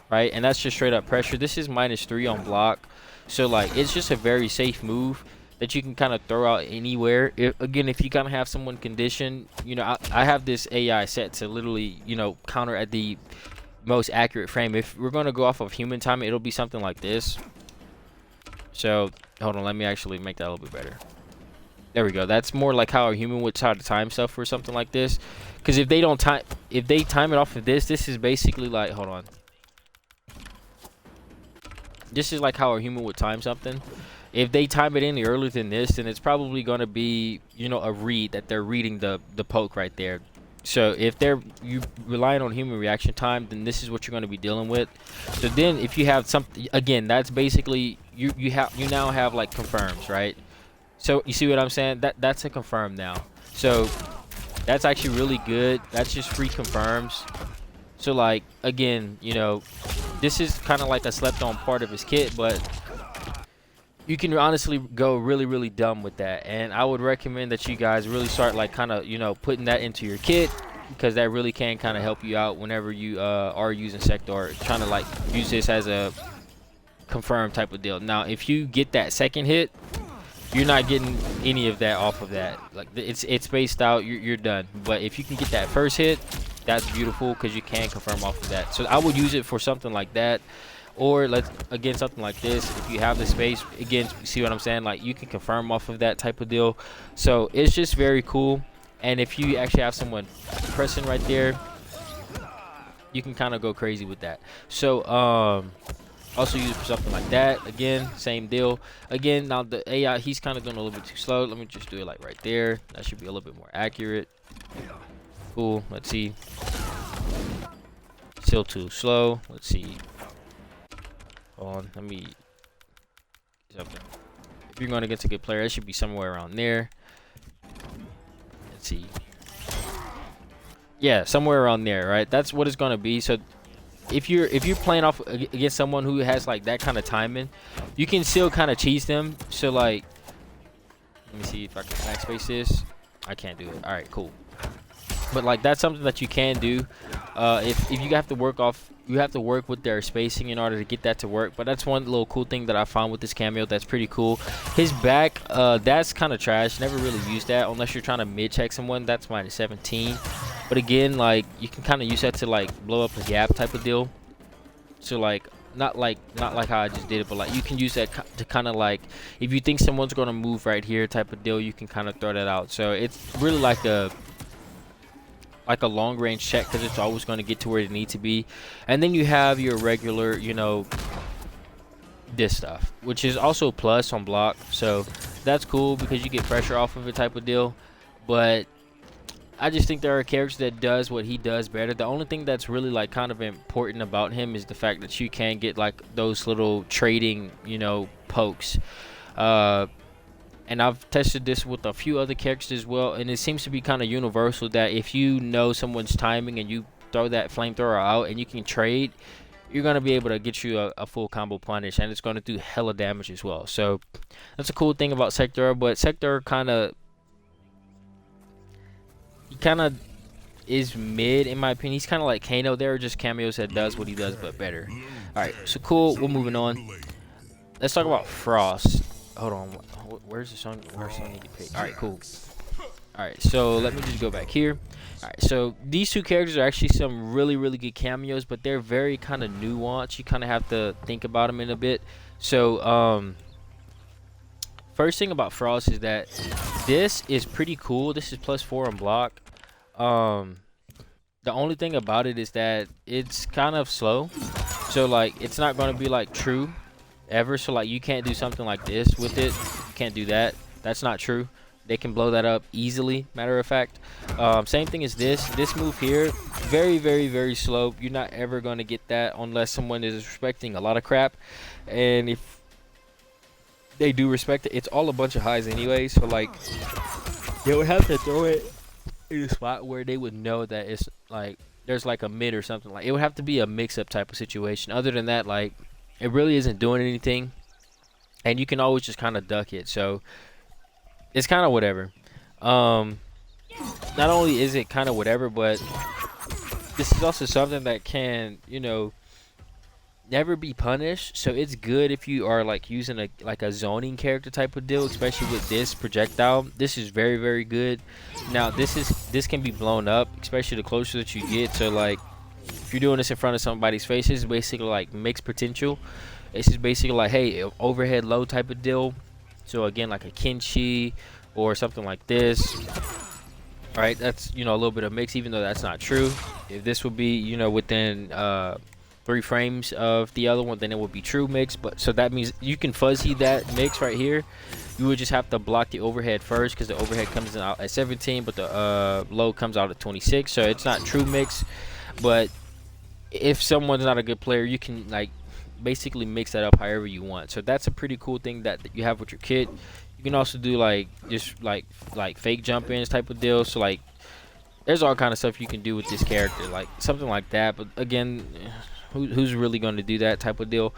right? And that's just straight up pressure. This is -3 on block, so like it's just a very safe move that you can kind of throw out anywhere. Again, if you kind of have someone conditioned, you know, I have this AI set to literally, you know, counter at the most accurate frame. If we're going to go off of human time, it'll be something like this. So hold on, let me actually make that a little bit better. There we go. That's more like how a human would try to time stuff for something like this, because if they don't time, if they time it off of this is basically like, hold on, this is like how a human would time something. If they time it any earlier than this, then it's probably going to be, you know, a read that they're reading the poke right there. So if you relying on human reaction time, then this is what you're going to be dealing with. So then if you have something, again, that's basically you now have like confirms, right? So you see what I'm saying? That's a confirm now. So that's actually really good. That's just free confirms. So like, again, you know, this is kind of like a slept on part of his kit, but you can honestly go really dumb with that, and I would recommend that you guys really start like kind of, you know, putting that into your kit, because that really can kind of help you out whenever you are using Sektor, trying to like use this as a confirmed type of deal. Now if you get that second hit, you're not getting any of that off of that. Like it's spaced out, you're done. But if you can get that first hit, that's beautiful, because you can confirm off of that. So I would use it for something like that. Or let's again something like this. If you have the space, again, see what I'm saying? Like you can confirm off of that type of deal. So it's just very cool. And if you actually have someone pressing right there, you can kind of go crazy with that. So also use it for something like that. Again, same deal. Again, now the AI, he's kind of going a little bit too slow. Let me just do it like right there. That should be a little bit more accurate. Cool. Let's see. Still too slow. Let's see. On, let me, if you're going against a good player, it should be somewhere around there. Let's see. Yeah, somewhere around there, right? That's what it's going to be. So if you're playing off against someone who has like that kind of timing, you can still kind of cheese them. So like, let me see if I can backspace this. I can't do it. All right, cool. But like that's something that you can do. If you have to work off, you have to work with their spacing in order to get that to work. But that's one little cool thing that I found with this cameo that's pretty cool. His back, that's kind of trash. Never really used that unless you're trying to mid check someone. That's -17. But again, like you can kind of use that to like blow up a gap type of deal. So like not like how I just did it, but like you can use that to kind of like, if you think someone's gonna move right here type of deal, you can kind of throw that out. So it's really like a like a long range check because it's always going to get to where it needs to be. And then you have your regular, you know, this stuff, which is also plus on block, so that's cool because you get pressure off of it type of deal. But I just think there are characters that does what he does better. The only thing that's really like kind of important about him is the fact that you can get like those little trading, you know, pokes. And I've tested this with a few other characters as well, and it seems to be kind of universal that if you know someone's timing and you throw that flamethrower out and you can trade, you're going to be able to get you a full combo punish, and it's going to do hella damage as well. So that's a cool thing about Sektor. But Sektor kind of is mid in my opinion. He's kind of like Kano. There are just Kameos that does what he does but better. Alright, so cool. We're moving on. Let's talk about Frost. Hold on. Where's the song? Where's Sonya get picked? Alright, cool. Alright, so let me just go back here. Alright, so these two characters are actually some really, really good cameos, but they're very kind of nuanced. You kind of have to think about them in a bit. So, first thing about Frost is that this is pretty cool. This is +4 on block. The only thing about it is that it's kind of slow. So, like, it's not going to be, like, true ever. So, like, you can't do something like this with it. You can't do that. That's not true. They can blow that up easily, matter of fact. Same thing as this move here, very, very, very slow. You're not ever going to get that unless someone is respecting a lot of crap. And if they do respect it, it's all a bunch of highs anyway. So like they would have to throw it in a spot where they would know that it's like there's like a mid or something. Like it would have to be a mix-up type of situation. Other than that, like it really isn't doing anything, and you can always just kind of duck it. So it's kind of whatever. Not only is it kind of whatever, but this is also something that can, you know, never be punished. So it's good if you are like using a zoning character type of deal, especially with this projectile. This is very, very good. Now this can be blown up, especially the closer that you get. So like if you're doing this in front of somebody's face, this is basically like mixed potential. This is basically like, hey, overhead low type of deal. So again, like a Kenshi or something like this. All right, that's, you know, a little bit of mix, even though that's not true. If this would be, you know, within 3 frames of the other one, then it would be true mix. But so that means you can fuzzy that mix right here. You would just have to block the overhead first, because the overhead comes out at 17, but the low comes out at 26. So it's not true mix. But if someone's not a good player, you can like basically mix that up however you want. So that's a pretty cool thing that you have with your kit. You can also do like just like fake jump ins type of deal. So like there's all kind of stuff you can do with this character, like something like that. But again, who's really going to do that type of deal?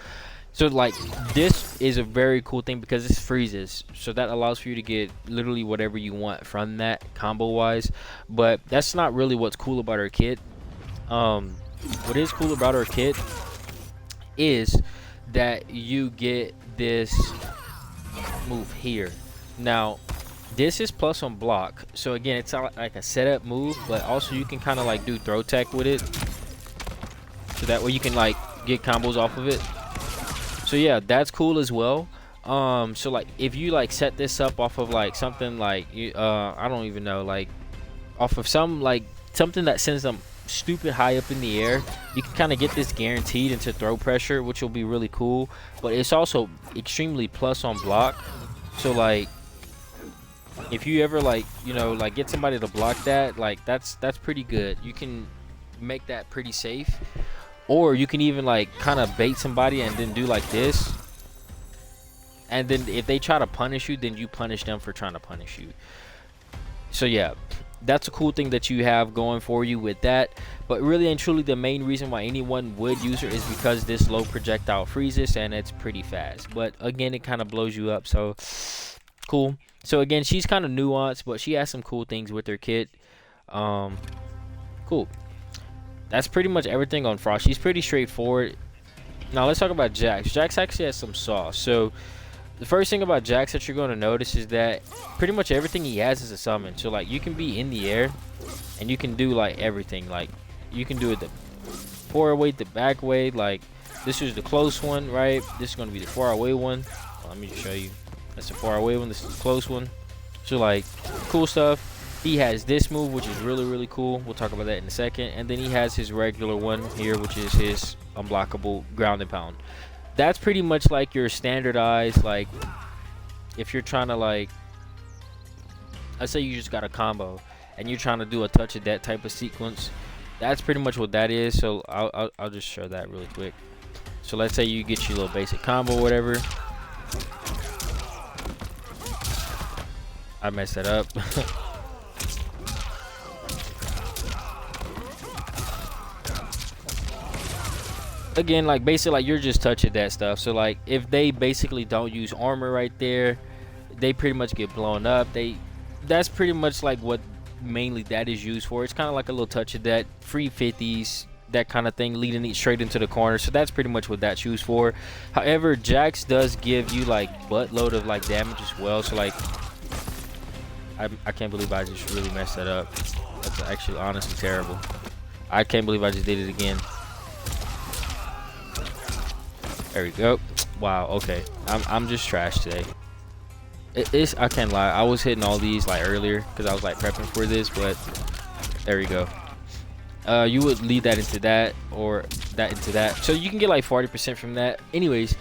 So like this is a very cool thing because this freezes, so that allows for you to get literally whatever you want from that combo wise. But that's not really what's cool about our kit. What is cool about our kit is that you get this move here. Now this is plus on block, so again it's not like a setup move, but also you can kind of like do throw tech with it, so that way you can like get combos off of it. So yeah, that's cool as well. So like if you like set this up off of like something like I don't even know, like off of some like something that sends them stupid high up in the air, you can kind of get this guaranteed into throw pressure, which will be really cool. But it's also extremely plus on block. So like if you ever like, you know, like get somebody to block that, like that's pretty good. You can make that pretty safe, or you can even like kind of bait somebody and then do like this, and then if they try to punish you, then you punish them for trying to punish you. So yeah, that's a cool thing that you have going for you with that. But really and truly, the main reason why anyone would use her is because this low projectile freezes and it's pretty fast. But again, it kind of blows you up, so cool. So again, she's kind of nuanced, but she has some cool things with her kit. Cool. That's pretty much everything on Frost. She's pretty straightforward. Now let's talk about Jax. Jax actually has some sauce. So the first thing about Jax that you're going to notice is that pretty much everything he has is a summon. So like you can be in the air and you can do like everything. Like you can do it the forward way, the back way. Like this is the close one, right? This is going to be the far away one. Let me just show you. That's the far away one. This is the close one. So like cool stuff. He has this move, which is really cool. We'll talk about that in a second. And then he has his regular one here, which is his unblockable ground and pound. That's pretty much like your standardized, like, if you're trying to, like, let's say you just got a combo and you're trying to do a touch of that type of sequence. That's pretty much what that is. So I'll just show that really quick. So let's say you get your little basic combo or whatever. I messed that up. Again, like basically like you're just touching that stuff. So like if they basically don't use armor right there, they pretty much get blown up. That's pretty much like what mainly that is used for. It's kind of like a little touch of that, free 50s, that kind of thing, leading it straight into the corner. So that's pretty much what that's used for. However, Jax does give you like buttload of like damage as well. So like I can't believe I just really messed that up. That's actually honestly terrible. I can't believe I just did it again. There we go. Wow, okay. I'm just trash today. I can't lie. I was hitting all these like earlier because I was like prepping for this, but there we go. You would lead that into that or that into that. So you can get like 40% from that. Anyways,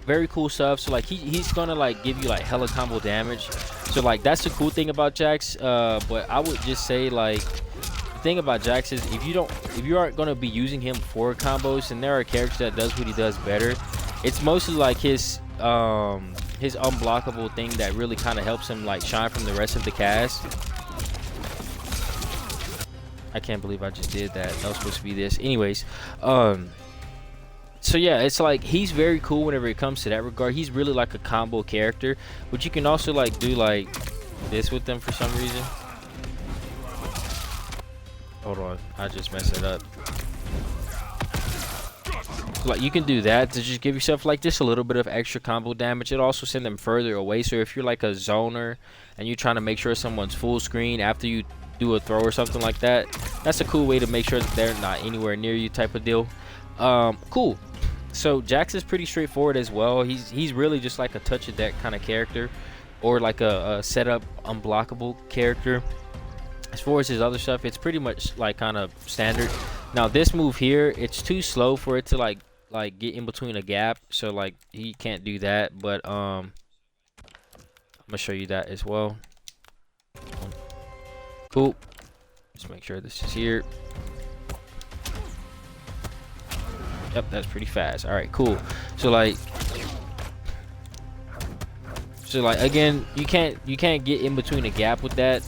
very cool stuff. So like he's gonna like give you like hella combo damage. So like that's the cool thing about Jax. But I would just say like the thing about Jax is if you aren't gonna be using him for combos, and there are characters that does what he does better. It's mostly like his unblockable thing that really kind of helps him like shine from the rest of the cast. I can't believe I just did that. That was supposed to be this. Anyways, so yeah, it's like he's very cool whenever it comes to that regard. He's really like a combo character, but you can also like do like this with them for some reason. Hold on, I just messed it up. So like you can do that to just give yourself like just a little bit of extra combo damage. It also send them further away. So if you're like a zoner and you're trying to make sure someone's full screen after you do a throw or something like that, that's a cool way to make sure that they're not anywhere near you type of deal. Cool. So Jax is pretty straightforward as well. He's really just like a touch of that kind of character, or like a setup unblockable character. As far as his other stuff, it's pretty much like kind of standard. Now this move here, it's too slow for it to like get in between a gap, so like he can't do that. But I'm gonna show you that as well. Cool. Just make sure this is here. Yep, that's pretty fast. All right, cool. So like again, you can't get in between a gap with that.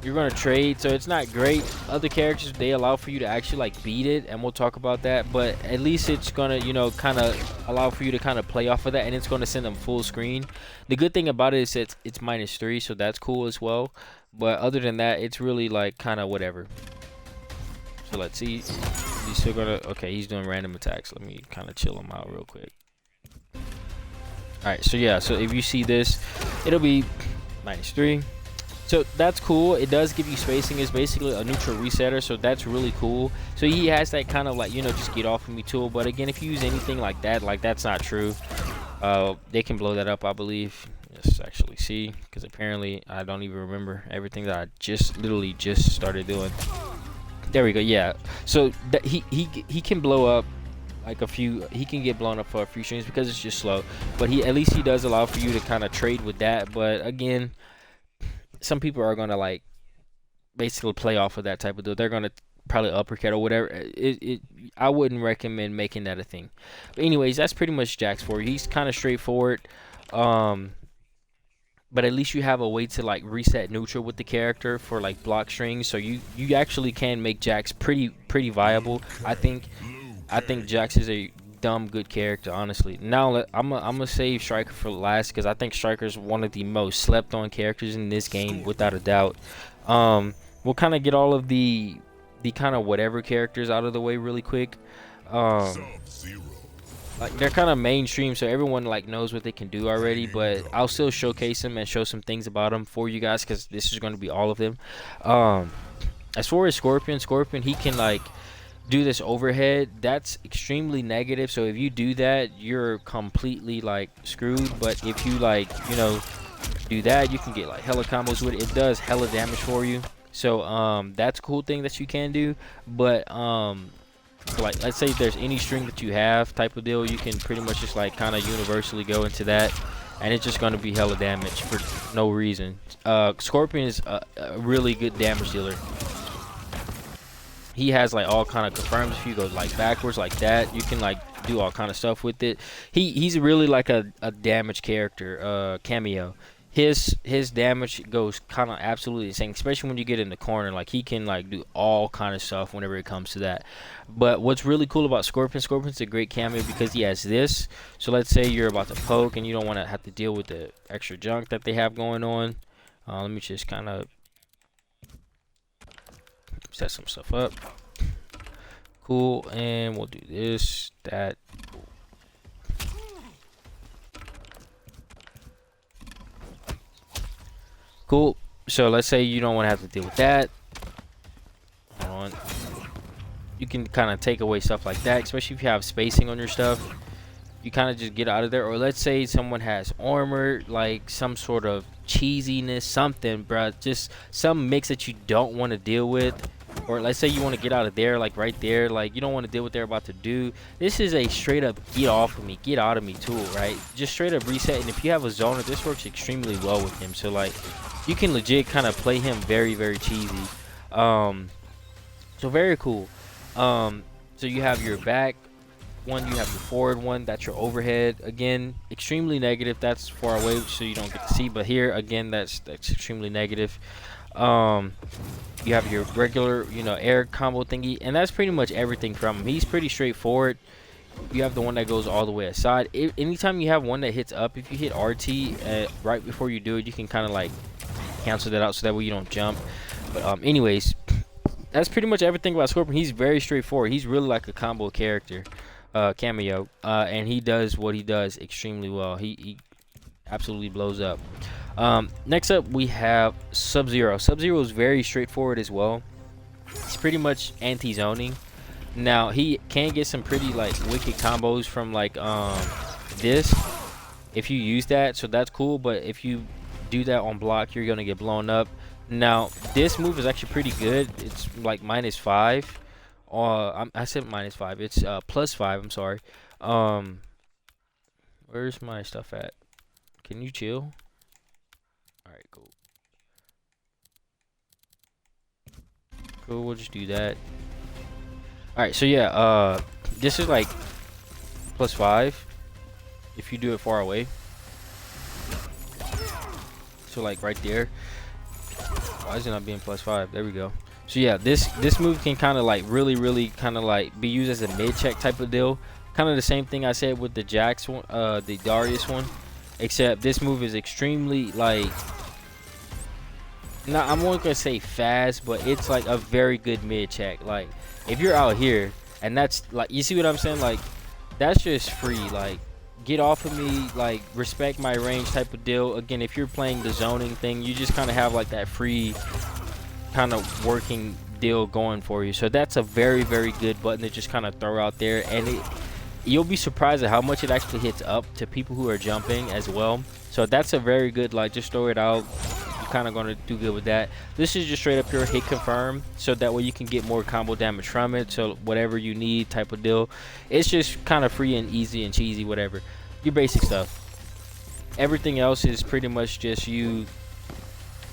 You're gonna trade, so it's not great. Other characters, they allow for you to actually like beat it, and we'll talk about that. But at least it's gonna, you know, kind of allow for you to kind of play off of that, and it's gonna send them full screen. The good thing about it is it's -3, so that's cool as well. But other than that, it's really like kind of whatever. So let's see. He's still gonna, okay, he's doing random attacks. Let me kind of chill him out real quick. All right, so yeah, so if you see this, it'll be -3. So that's cool. It does give you spacing. It's basically a neutral resetter, so that's really cool. So he has that kind of like, you know, just get off of me tool. But again, if you use anything like that, like that's not true. They can blow that up, I believe. Let's actually see, because apparently I don't even remember everything that I just literally just started doing. There we go. Yeah. So that he can blow up like a few. He can get blown up for a few streams because it's just slow. But at least he does allow for you to kind of trade with that. But again, some people are gonna like basically play off of that type of deal. They're gonna probably uppercut or whatever. I wouldn't recommend making that a thing. But anyways, that's pretty much Jax for you. He's kind of straightforward. But at least you have a way to like reset neutral with the character for like block strings. So you actually can make Jax pretty viable. I think Jax is a dumb good character, honestly. Now I'm gonna save Striker for last, because I think Striker's one of the most slept on characters in this game without a doubt. We'll kind of get all of the kind of whatever characters out of the way really quick. Like they're kind of mainstream, so everyone like knows what they can do already, but I'll still showcase them and show some things about them for you guys, because this is going to be all of them. As far as Scorpion, he can like do this overhead. That's extremely negative, so if you do that, you're completely like screwed. But if you like, you know, Do that, you can get like hella combos with it. It does hella damage for you. So that's a cool thing that you can do. But so like let's say there's any string that you have type of deal, you can pretty much just like kind of universally go into that, and it's just gonna be hella damage for no reason. Scorpion is a really good damage dealer. He has like all kind of confirms. If you go like backwards like that, you can like do all kind of stuff with it. He's really like a damage character. Cameo. His damage goes kind of absolutely insane, especially when you get in the corner. Like he can like do all kind of stuff whenever it comes to that. But what's really cool about Scorpion's a great cameo because he has this. So let's say you're about to poke and you don't want to have to deal with the extra junk that they have going on. Let me just kind of set some stuff up. Cool, and we'll do this, that. Cool. So let's say you don't want to have to deal with that. Hold on. You can kind of take away stuff like that, especially if you have spacing on your stuff. You kind of just get out of there. Or let's say someone has armor, like some sort of cheesiness, something, bruh. Just some mix that you don't want to deal with. Or let's say you want to get out of there, like right there, like you don't want to deal with what they're about to do. This is a straight up get off of me, get out of me tool, right? Just straight up reset. And if you have a zoner, this works extremely well with him. So like you can legit kind of play him very, very cheesy. So very cool. So you have your back one, you have your forward one, that's your overhead. Again, extremely negative. That's far away, so you don't get to see. But here again, that's extremely negative. You have your regular, you know, air combo thingy, and that's pretty much everything from him. He's pretty straightforward. You have the one that goes all the way aside. Anytime you have one that hits up, if you hit RT right before you do it, you can kind of like cancel that out so that way you don't jump. But anyways, that's pretty much everything about Scorpion. He's very straightforward. He's really like a combo character, cameo, and he does what he does extremely well. He absolutely blows up. Next up we have Sub-Zero. Sub-Zero is very straightforward as well. It's pretty much anti-zoning. Now he can get some pretty like wicked combos from like this if you use that, so that's cool. But if you do that on block, you're gonna get blown up. Now this move is actually pretty good. It's like -5. I said -5. It's +5. I'm sorry. Where's my stuff at? Can you chill? Alright, cool. Cool, we'll just do that. Alright, so yeah, this is like +5 if you do it far away. So like right there. Why is it not being +5? There we go. So yeah, this move can kind of like really kind of like be used as a mid check type of deal. Kind of the same thing I said with the Jax one, the Darrius one. Except this move is extremely like, not, I'm not gonna say fast, but it's like a very good mid check. Like if you're out here and that's like, you see what I'm saying, like that's just free. Like get off of me, like respect my range type of deal. Again, if you're playing the zoning thing, you just kind of have like that free kind of working deal going for you. So that's a very good button to just kind of throw out there, and you'll be surprised at how much it actually hits up to people who are jumping as well. So that's a very good, like, just throw it out. You're kind of going to do good with that. This is just straight up your hit confirm, so that way you can get more combo damage from it. So whatever you need type of deal. It's just kind of free and easy and cheesy, whatever. Your basic stuff. Everything else is pretty much just you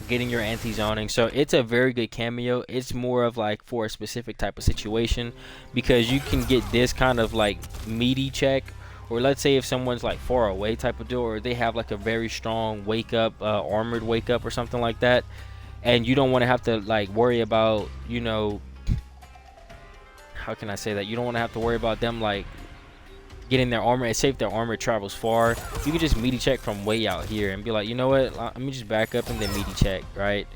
getting your anti-zoning. So it's a very good cameo. It's more of like for a specific type of situation, because you can get this kind of like meaty check, or let's say if someone's like far away type of deal, or they have like a very strong wake up, armored wake up or something like that, and you don't want to have to like worry about, you know, how can I say that, you don't want to have to worry about them like getting their armor, and say if their armor travels far, you can just meaty check from way out here and be like, you know what, let me just back up and then meaty check, right?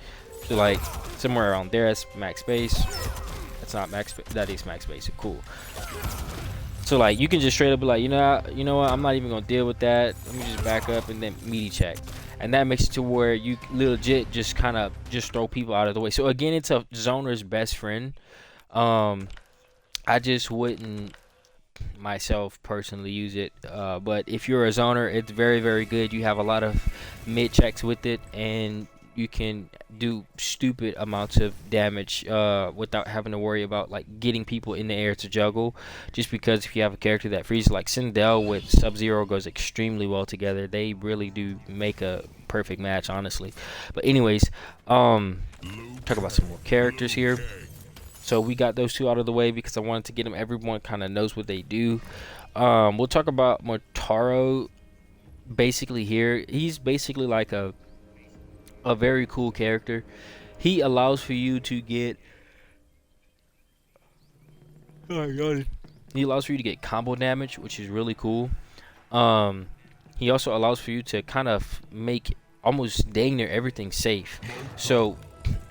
So like somewhere around there, that's max space. That's not max space, that is max space. Cool. So like you can just straight up be like, you know what, I'm not even gonna deal with that, let me just back up and then meaty check. And that makes it to where you legit just kind of just throw people out of the way. So again, it's a zoner's best friend. I just wouldn't myself personally use it, but if you're a zoner, it's very, very good. You have a lot of mid checks with it, and you can do stupid amounts of damage without having to worry about like getting people in the air to juggle, just because if you have a character that freezes, like Sindel with Sub-Zero goes extremely well together. They really do make a perfect match, honestly. But anyways, talk about some more characters here. So we got those two out of the way because I wanted to get them. Everyone kind of knows what they do. We'll talk about Motaro. Basically here, he's basically like a very cool character. He allows for you to get he allows for you to get combo damage, which is really cool. He also allows for you to kind of make almost dang near everything safe. So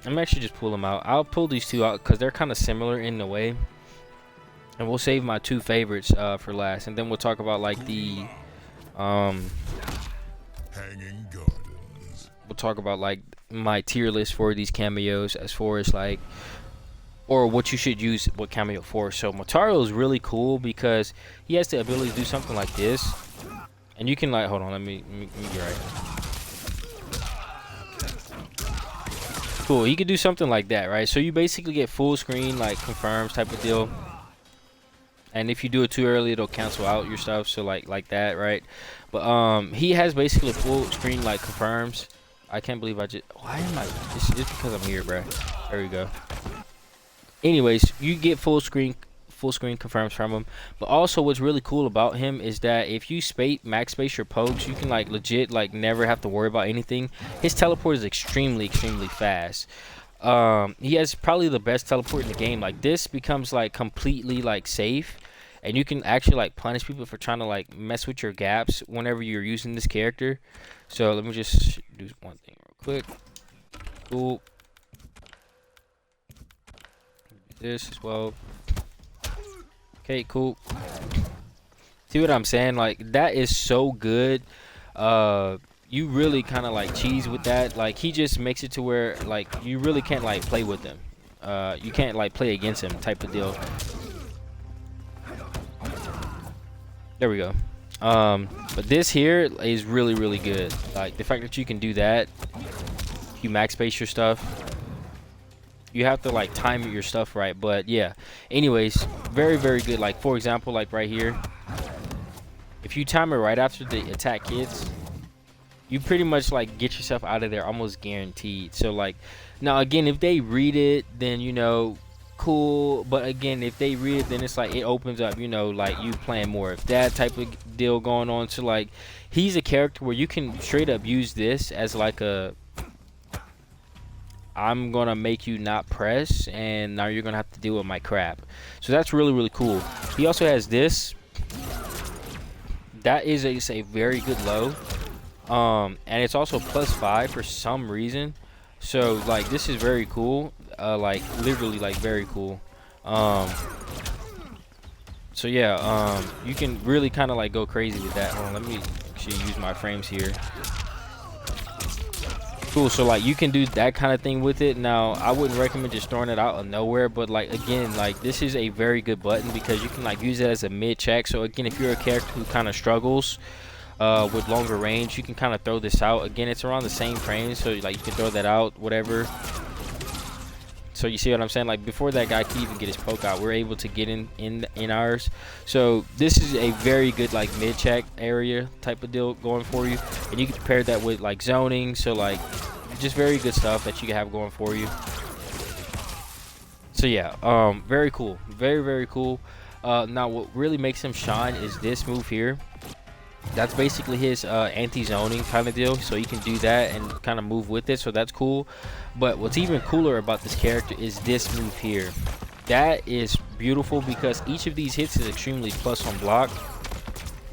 I'm actually just pull them out. I'll pull these two out because they're kind of similar in a way, and we'll save my two favorites for last, and then we'll talk about like the Hanging Gardens. we'll talk about like my tier list for these cameos as far as like, or what you should use what cameo for. So Motaro is really cool because he has the ability to do something like this, and you can like, hold on, let me get right. Cool, he could do something like that, right? So you basically get full screen like confirms type of deal, and if you do it too early, it'll cancel out your stuff. So like that, right? But he has basically full screen like confirms. I can't believe I just, why am I, it's because I'm here, bro. There we go. Anyways, you get full screen confirms from him. But also what's really cool about him is that if you max space your pokes, you can like legit like never have to worry about anything. His teleport is extremely fast. He has probably the best teleport in the game. Like this becomes like completely like safe, and you can actually like punish people for trying to like mess with your gaps whenever you're using this character. So let me just do one thing real quick. Cool. This as well. Okay, cool. See what I'm saying? Like that is so good. You really kind of like cheese with that. Like he just makes it to where like you really can't like play with him. You can't like play against him type of deal. There we go. But this here is really good. Like the fact that you can do that, you max space your stuff. You have to like time your stuff right, but yeah. Anyways, very good. Like for example, like right here, if you time it right after the attack hits, you pretty much like get yourself out of there almost guaranteed. So like now again, if they read it, then you know, cool. But again, if they read it, then it's like it opens up, you know, like you playing more of that type of deal going on. So like he's a character where you can straight up use this as like a, I'm gonna make you not press, and now you're gonna have to deal with my crap. So that's really cool. He also has this. That is a very good low, and it's also +5 for some reason. So like this is very cool. Like literally like very cool. So yeah, you can really kind of like go crazy with that. Hold on, let me actually use my frames here. Cool, so like you can do that kind of thing with it. Now I wouldn't recommend just throwing it out of nowhere, but like again, like this is a very good button because you can like use it as a mid check. So again, if you're a character who kind of struggles with longer range, you can kind of throw this out. Again, it's around the same frames, so like you can throw that out, whatever. So you see what I'm saying? Like before that guy could even get his poke out, we're able to get in ours. So this is a very good like mid check area type of deal going for you, and you can pair that with like zoning. So like just very good stuff that you can have going for you. So yeah, very cool, very cool. Now what really makes him shine is this move here. That's basically his anti-zoning kind of deal, so you can do that and kind of move with it, so that's cool. But what's even cooler about this character is this move here. That is beautiful because each of these hits is extremely plus on block,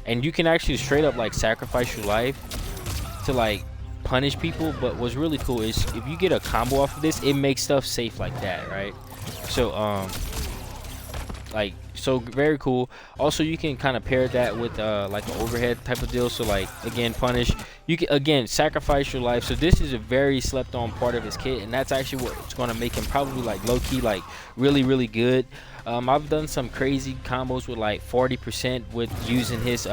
and you can actually straight up like sacrifice your life to like punish people. But what's really cool is if you get a combo off of this, it makes stuff safe like that, right? So like so very cool. Also, you can kind of pair that with like an overhead type of deal. So like again, punish. You can again sacrifice your life. So this is a very slept on part of his kit, and that's actually what's going to make him probably like low key like really good. I've done some crazy combos with like 40% with using his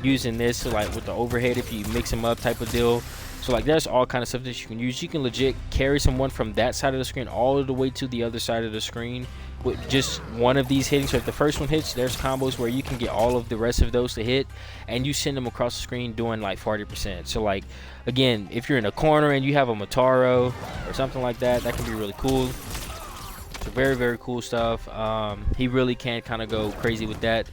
using this, so like with the overhead if you mix him up type of deal. So like there's all kind of stuff that you can use. You can legit carry someone from that side of the screen all the way to the other side of the screen with just one of these hitting. So if the first one hits, there's combos where you can get all of the rest of those to hit, and you send them across the screen doing like 40%. So like again, if you're in a corner and you have a Motaro or something like that, that can be really cool. So very cool stuff. He really can kind of go crazy with that.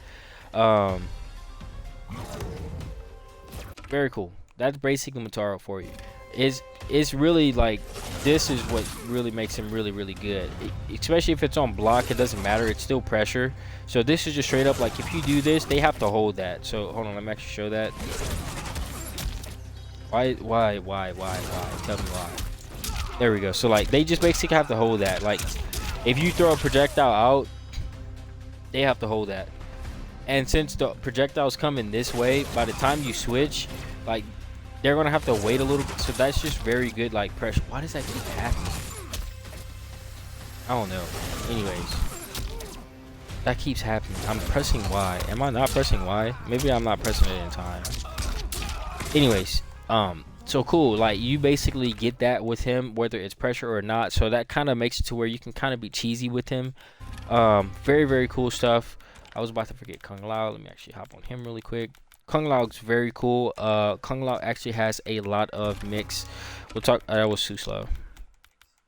Very cool. That's basically Motaro for you. It's really like, this is what really makes him really good. Especially if it's on block, it doesn't matter, it's still pressure. So this is just straight up like, if you do this, they have to hold that. So hold on, let me actually show that. Why? Tell me why. There we go. So like they just basically have to hold that. Like if you throw a projectile out, they have to hold that. And since the projectiles come in this way, by the time you switch, like they're gonna have to wait a little bit. So that's just very good like pressure. Why does that keep happening? I don't know. Anyways, that keeps happening. I'm pressing Y. Am I not pressing Y? Maybe I'm not pressing it in time. Anyways, so cool. Like you basically get that with him, whether it's pressure or not. So that kind of makes it to where you can kind of be cheesy with him. Very cool stuff. I was about to forget Kung Lao. Let me actually hop on him really quick. Kung Lao's very cool. Kung Lao actually has a lot of mix. We'll talk. That was too slow.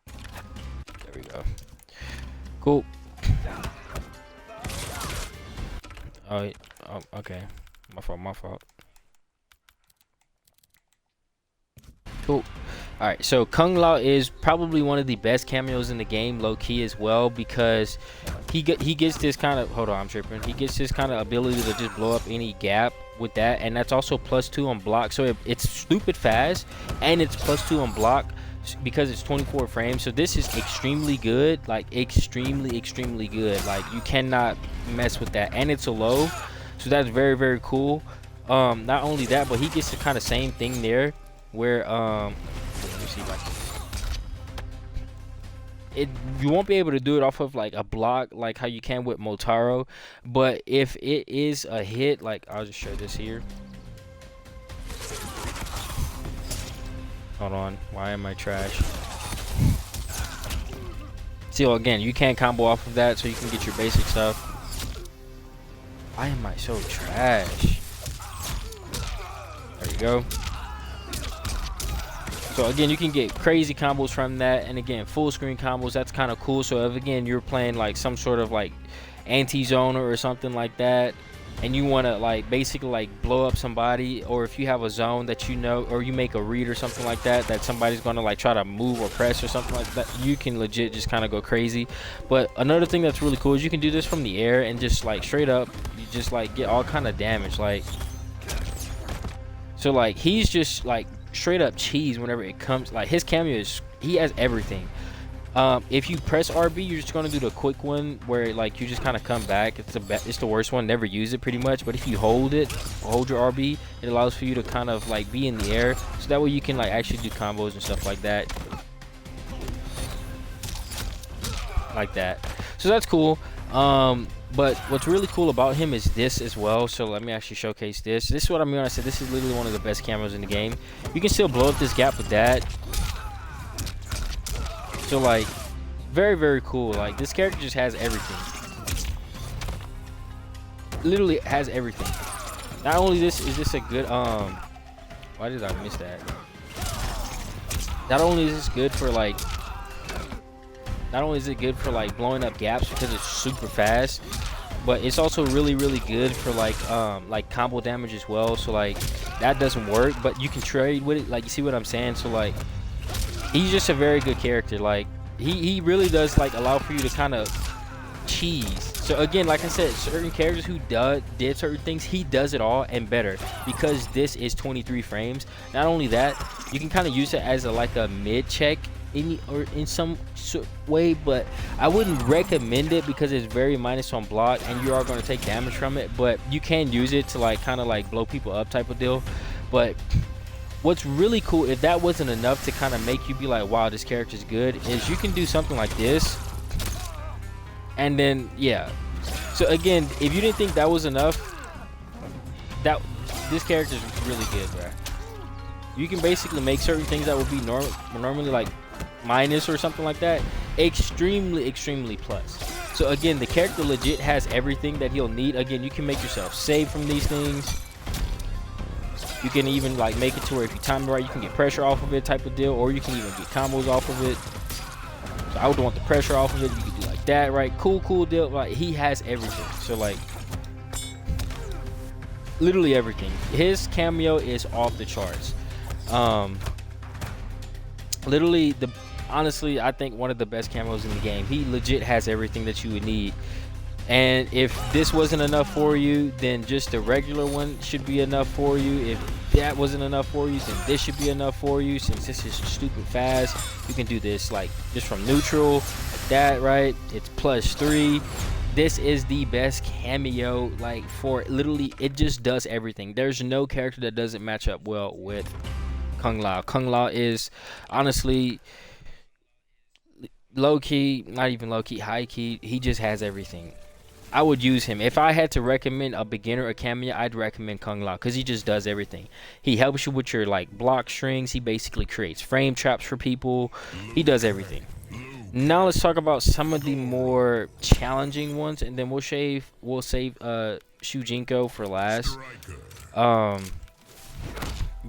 There we go. Cool. Oh, okay. My fault. Cool. Alright, so Kung Lao is probably one of the best cameos in the game, low key as well, because he gets this kind of, hold on, I'm tripping. He gets this kind of ability to just blow up any gap with that, and that's also +2 on block. So it's stupid fast, and it's +2 on block because it's 24 frames. So this is extremely good, like extremely good. Like you cannot mess with that, and it's a low, so that's very cool. Not only that, but he gets the kind of same thing there, where let me see if I can. You won't be able to do it off of like a block like how you can with Motaro, but if it is a hit, like I'll just show this here. Hold on, why am I trash? See, well, again, you can combo off of that, so you can get your basic stuff. Why am I so trash? There you go. So again, you can get crazy combos from that, and again, full screen combos, that's kind of cool. So if again you're playing like some sort of like anti-zoner or something like that, and you want to like basically like blow up somebody, or if you have a zone that you know, or you make a read or something like that, that somebody's gonna like try to move or press or something like that, you can legit just kind of go crazy. But another thing that's really cool is you can do this from the air and just like straight up, you just like get all kind of damage. Like, so like he's just like straight up cheese whenever it comes. Like his cameo is, he has everything. If you press RB, you're just gonna do the quick one where like you just kind of come back. It's the worst one. Never use it pretty much. But if you hold your RB, it allows for you to kind of like be in the air, so that way you can like actually do combos and stuff like that. Like that. So that's cool. But what's really cool about him is this as well. So let me actually showcase this. This is what I mean when I said this is literally one of the best cameras in the game. You can still blow up this gap with that. So like very cool. Like this character just has everything. Literally has everything. Not only this is this a good why did I miss that? Not only is this good for like, not only is it good for like blowing up gaps because it's super fast, but it's also really good for like combo damage as well. So like that doesn't work, but you can trade with it. Like, you see what I'm saying? So like he's just a very good character. Like he really does like allow for you to kind of cheese. So again, like I said, certain characters who did certain things, he does it all and better, because this is 23 frames. Not only that, you can kind of use it as a like a mid check in some way, but I wouldn't recommend it because it's very minus on block and you are going to take damage from it. But you can use it to like kind of like blow people up type of deal. But what's really cool, if that wasn't enough to kind of make you be like, wow, this character's good, is you can do something like this. And then yeah, so again, if you didn't think that was enough, that this character's really good, bro. You can basically make certain things that would be normally like minus or something like that extremely plus. So again, the character legit has everything that he'll need. Again, you can make yourself save from these things. You can even like make it to where if you time it right, you can get pressure off of it type of deal, or you can even get combos off of it. So I would want the pressure off of it. You can do like that, right? Cool deal. Like he has everything. So like literally everything. His cameo is off the charts. Literally honestly, I think one of the best camos in the game. He legit has everything that you would need. And if this wasn't enough for you, then just the regular one should be enough for you. If that wasn't enough for you, then this should be enough for you. Since this is stupid fast, you can do this like just from neutral, like that, right? It's +3. This is the best cameo, like for literally, it just does everything. There's no character that doesn't match up well with Kung Lao. Kung Lao is honestly low-key, not even low-key, high-key. He just has everything. I would use him. If I had to recommend a beginner a cameo, I'd recommend Kung Lao because he just does everything. He helps you with your like block strings. He basically creates frame traps for people. He does everything. Now let's talk about some of the more challenging ones, and then we'll save Shujinko for last.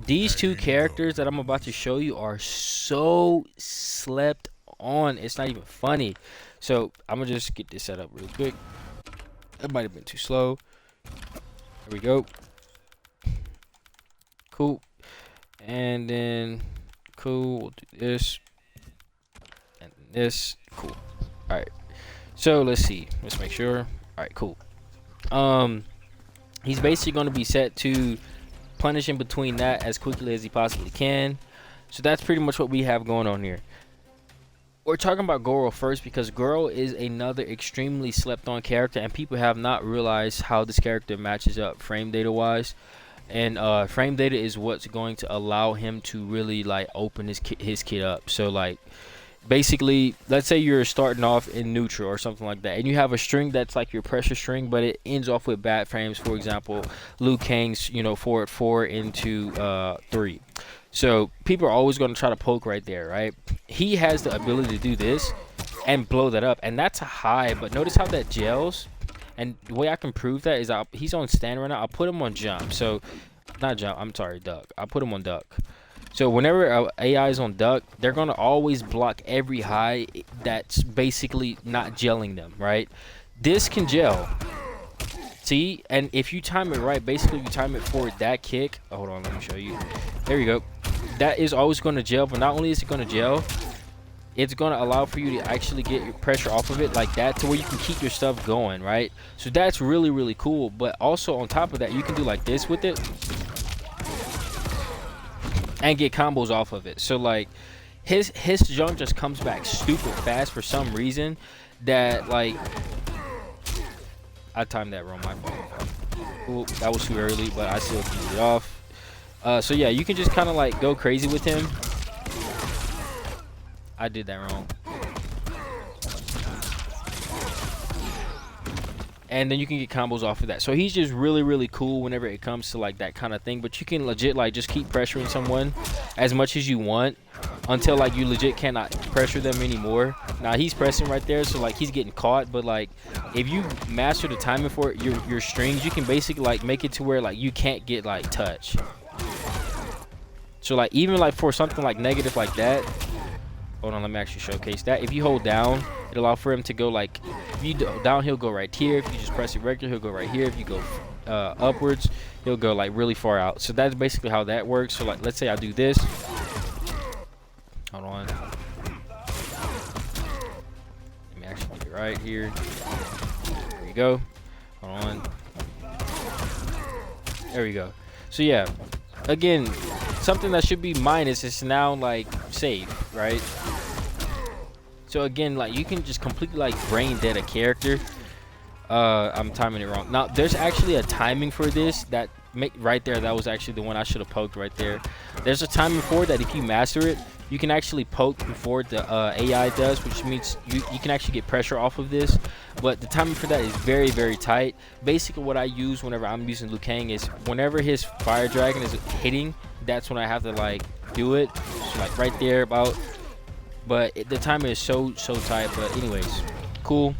These two characters that I'm about to show you are so slept on, it's not even funny. So I'm gonna just get this set up real quick. That might have been too slow. There we go. Cool. And then cool, we'll do this and this. Cool. All right, so let's see, let's make sure. All right, cool. He's basically going to be set to punish in between that as quickly as he possibly can. So that's pretty much what we have going on here. We're talking about Goro first because Goro is another extremely slept on character, and people have not realized how this character matches up frame data wise. And frame data is what's going to allow him to really like open his kit up. So like basically, let's say you're starting off in neutral or something like that, and you have a string that's like your pressure string, but it ends off with bad frames. For example, Liu Kang's, you know, 4 into 3. So people are always going to try to poke right there, right? He has the ability to do this and blow that up, and that's a high. But notice how that gels. And the way I can prove that is he's on stand right now. I'll put him on jump. So not jump, I'm sorry, duck. I'll put him on duck. So whenever AI is on duck, they're going to always block every high that's basically not gelling them, right? This can gel. See? And if you time it right, basically you time it for that kick. Oh, hold on, let me show you. There you go. That is always going to gel, but not only is it going to gel, it's going to allow for you to actually get your pressure off of it like that to where you can keep your stuff going, right? So that's really, really cool. But also on top of that, you can do like this with it and get combos off of it. So like his jump just comes back stupid fast for some reason that like I timed that wrong, my fault. Cool, that was too early, but I still keep it off. So yeah, you can just kind of like go crazy with him. I did that wrong. And then you can get combos off of that. So he's just really, really cool whenever it comes to like that kind of thing. But you can legit like just keep pressuring someone as much as you want until like you legit cannot pressure them anymore. Now he's pressing right there, so like he's getting caught. But like if you master the timing for it, your strings, you can basically like make it to where like you can't get like touch. So like even like for something like negative like that. Hold on, let me actually showcase that. If you hold down, it'll allow for him to go like, if you down, he'll go right here. If you just press it regular, he'll go right here. If you go upwards, he'll go like really far out. So that's basically how that works. So like, let's say I do this. Hold on. Let me actually get it right here. There we go. Hold on. There we go. So yeah, again, something that should be minus is now like safe, right? So again, like you can just completely like brain dead a character. I'm timing it wrong. Now there's actually a timing for this that right there. That was actually the one I should have poked right there. There's a timing for that. If you master it, you can actually poke before the AI does, which means you can actually get pressure off of this. But the timing for that is very, very tight. Basically, what I use whenever I'm using Liu Kang is whenever his fire dragon is hitting, that's when I have to like do it. So, like right there about. But the timer is so tight. But anyways, cool.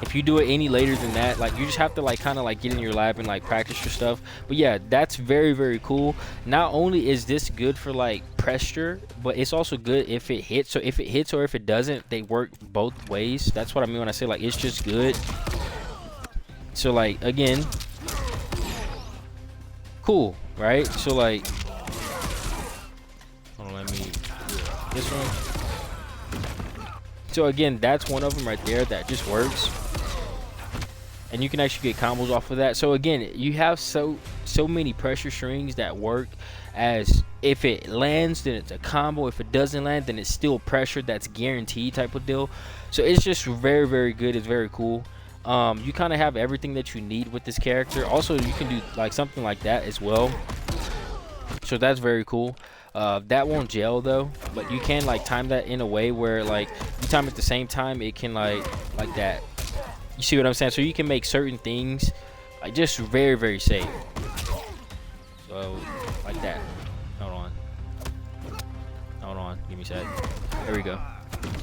If you do it any later than that, like you just have to like kind of like get in your lab and like practice your stuff. But yeah, that's very, very cool. Not only is this good for like pressure, but it's also good if it hits. So if it hits or if it doesn't, they work both ways. That's what I mean when I say like it's just good. So like again, cool, right? So like, hold on, let me this one. So again, that's one of them right there that just works, and you can actually get combos off of that. So again, you have so many pressure strings that work. As if it lands, then it's a combo. If it doesn't land, then it's still pressure that's guaranteed type of deal. So it's just very, very good. It's very cool. You kind of have everything that you need with this character. Also, you can do like something like that as well. So that's very cool. That won't gel though, but you can like time that in a way where like you time at the same time, it can like that. You see what I'm saying? So you can make certain things like just very, very safe. So like that. Hold on, give me a sec. There we go.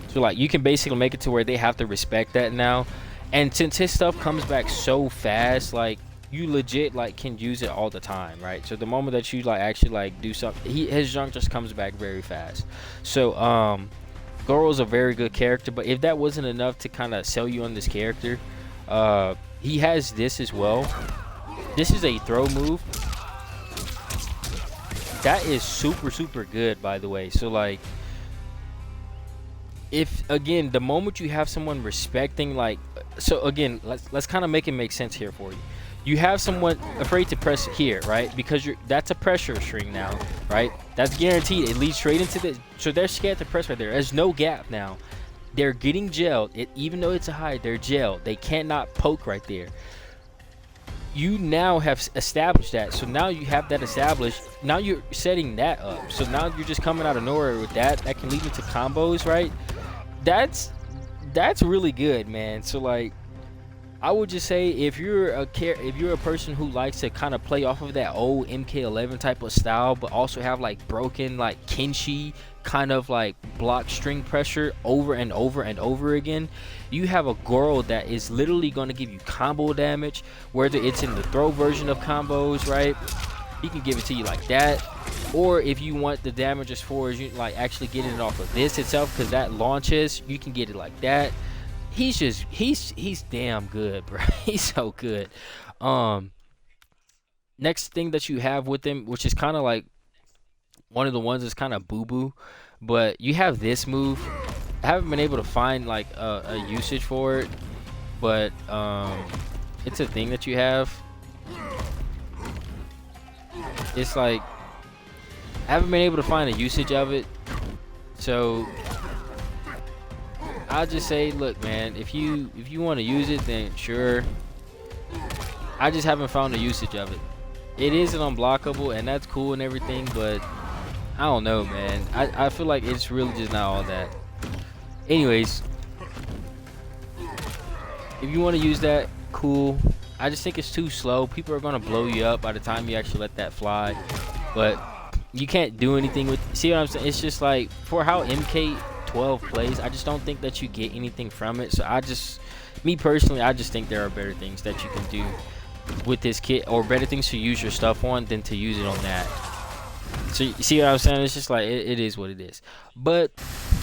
So like you can basically make it to where they have to respect that now. And since his stuff comes back so fast, like you legit like can use it all the time, right? So the moment that you like actually like do something, his junk just comes back very fast. So Goro's a very good character, but if that wasn't enough to kind of sell you on this character, he has this as well. This is a throw move that is super good, by the way. So like, if again the moment you have someone respecting, like, so again let's kind of make it make sense here for you. You have someone afraid to press here, right? Because that's a pressure string now, right? That's guaranteed. It leads straight into the, so they're scared to press right there. There's no gap now. They're getting gelled. Even though it's a high, they're gelled. They cannot poke right there. You now have established that. So now you have that established. Now you're setting that up. So now you're just coming out of nowhere with that. That can lead into combos, right? That's really good, man. So like, I would just say if you're a person who likes to kind of play off of that old MK11 type of style, but also have like broken like Kenshi kind of like block string pressure over and over again, you have a Goro that is literally going to give you combo damage, whether it's in the throw version of combos, right? He can give it to you like that, or if you want the damage as far as you like actually getting it off of this itself, because that launches, you can get it like that. He's damn good, bro. He's so good. Next thing that you have with him, which is kind of like one of the ones that's kind of boo-boo, but you have this move. I haven't been able to find like a usage for it, but it's a thing that you have. It's like I haven't been able to find a usage of it, so I'll just say, look, man, if you want to use it, then sure. I just haven't found a usage of it. It is an unblockable, and that's cool and everything, but I don't know, man. I feel like it's really just not all that. Anyways, if you want to use that, cool. I just think it's too slow. People are gonna blow you up by the time you actually let that fly, but you can't do anything with. See what I'm saying? It's just like for how MK12 plays, I just don't think that you get anything from it. So me personally, I just think there are better things that you can do with this kit, or better things to use your stuff on than to use it on that. So you see what I'm saying? It's just like it is what it is. But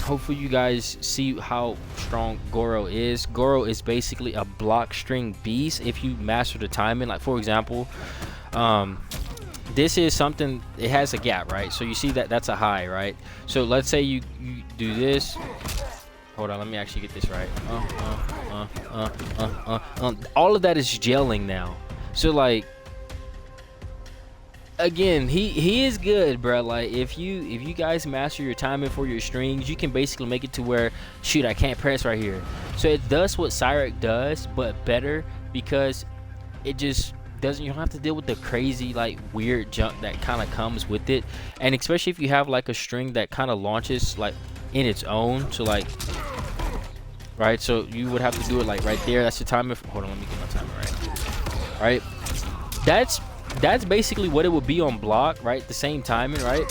hopefully you guys see how strong Goro is. Goro is basically a block string beast if you master the timing. Like for example, this is something, it has a gap, right? So you see that that's a high, right? So let's say you do this. Hold on, let me actually get this right. All of that is gelling now. So like, again, he is good, bro. Like if you guys master your timing for your strings, you can basically make it to where, shoot, I can't press right here. So it does what Cyrax does, but better, because it just doesn't, you don't have to deal with the crazy like weird junk that kind of comes with it. And especially if you have like a string that kind of launches like in its own, so like, right, so you would have to do it like right there. That's the timer. Hold on, let me get my timer right. That's basically what it would be on block, right? The same timing, right?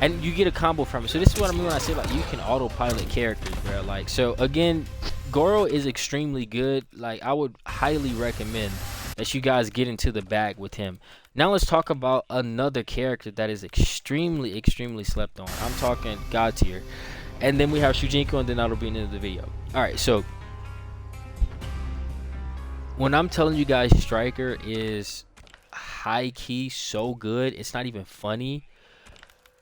And you get a combo from it. So this is what I mean when I say like you can autopilot characters, bro. Like, so again, Goro is extremely good. Like, I would highly recommend that you guys get into the bag with him. Now let's talk about another character that is extremely slept on. I'm talking god tier. And then we have Shujinko, and then that'll be the end of the video. All right, so when I'm telling you guys Striker is high key so good, it's not even funny.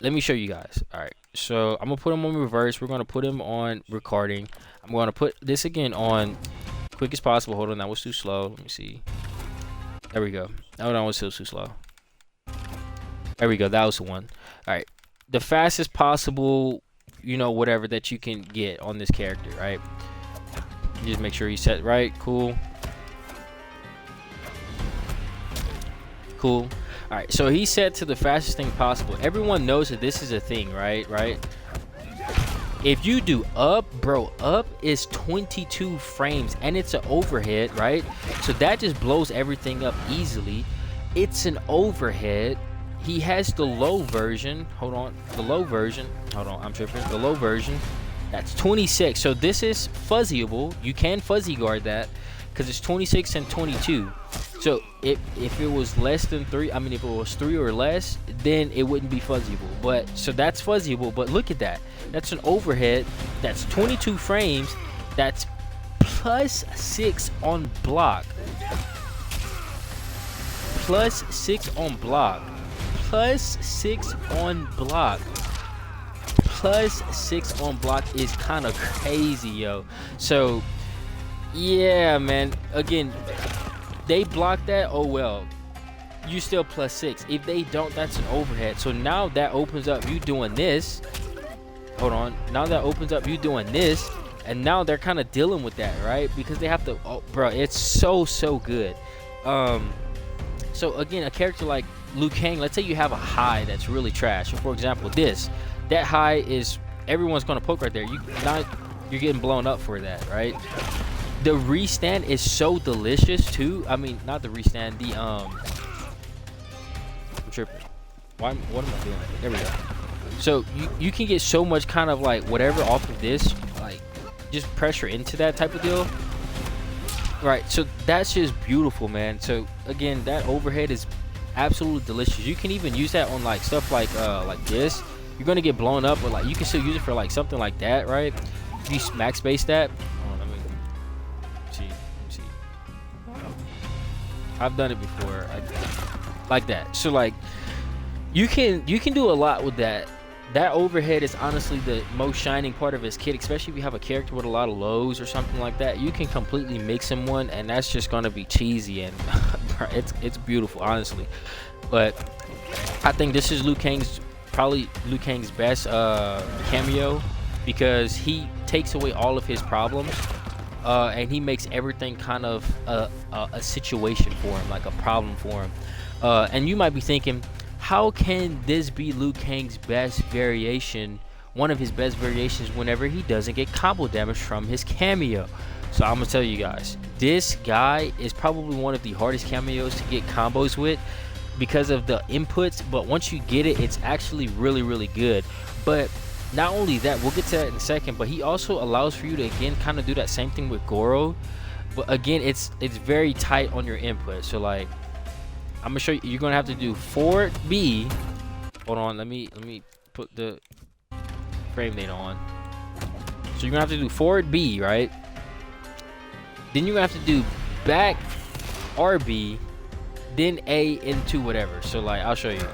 Let me show you guys. All right, so I'm gonna put him on reverse. We're gonna put him on recording. I'm gonna put this again on quick as possible. Hold on, that was too slow. Let me see. There we go. Oh, that was still too slow. There we go. That was the one. All right, the fastest possible, you know, whatever that you can get on this character, right? You just make sure he's set right. Cool. Cool. All right, so he's set to the fastest thing possible. Everyone knows that this is a thing, right? If you do up, bro, up is 22 frames, and it's an overhead, right? So that just blows everything up easily. It's an overhead. He has the low version. Hold on, the low version. Hold on, I'm tripping. The low version, that's 26. So this is fuzzyable. You can fuzzy guard that because it's 26 and 22. So if it was less than 3, I mean, if it was 3 or less, then it wouldn't be fuzzyable. But so that's fuzzyable. But look at that. That's an overhead. That's 22 frames. That's +6 on block. +6 on block. +6 on block. +6 on block is kind of crazy, yo. So yeah, man. Again, they block that, oh well, you still +6. If they don't, that's an overhead. So now that opens up you doing this. Hold on, now that opens up you doing this, and now they're kind of dealing with that, right? Because they have to, oh bro, it's so good. So again, a character like Liu Kang, let's say you have a high that's really trash. So for example, that high is, everyone's gonna poke right there. You're getting blown up for that, right? The restand is so delicious too. I mean, not the restand, the I'm tripping. What am I doing? There we go. So you can get so much kind of like whatever off of this, like just pressure into that type of deal. Right, so that's just beautiful, man. So again, that overhead is absolutely delicious. You can even use that on like stuff like this. You're gonna get blown up, but like you can still use it for like something like that, right? If you max space that. I've done it before, like that. So like you can do a lot with that. That overhead is honestly the most shining part of his kit, especially if you have a character with a lot of lows or something like that. You can completely mix him one, and that's just gonna be cheesy, and it's beautiful, honestly. But I think this is probably Liu Kang's best cameo, because he takes away all of his problems. And he makes everything kind of a situation for him, like a problem for him. And you might be thinking, how can this be Liu Kang's best variation, one of his best variations, whenever he doesn't get combo damage from his cameo? So I'm gonna tell you guys, this guy is probably one of the hardest cameos to get combos with because of the inputs, but once you get it, it's actually really good. But not only that, we'll get to that in a second, but he also allows for you to again kind of do that same thing with Goro, but again it's very tight on your input. So like I'm gonna show you, you're gonna have to do forward B. Hold on, let me put the frame data on. So you're gonna have to do forward B, right? Then you're gonna have to do back RB, then A into whatever. So like I'll show you.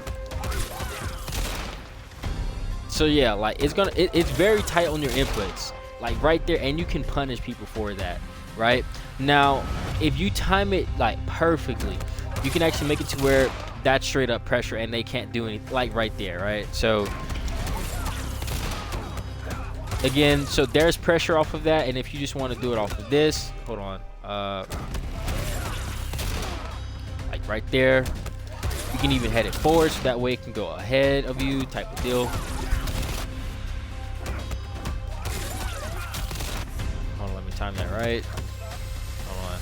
So yeah, like it's very tight on your inputs, like right there, and you can punish people for that, right? Now if you time it like perfectly, you can actually make it to where that's straight up pressure, and they can't do anything, like right there, right? So again, so there's pressure off of that, and if you just want to do it off of this, hold on, like right there, you can even head it forward so that way it can go ahead of you, type of deal. Hold on, let me time that right. Hold on.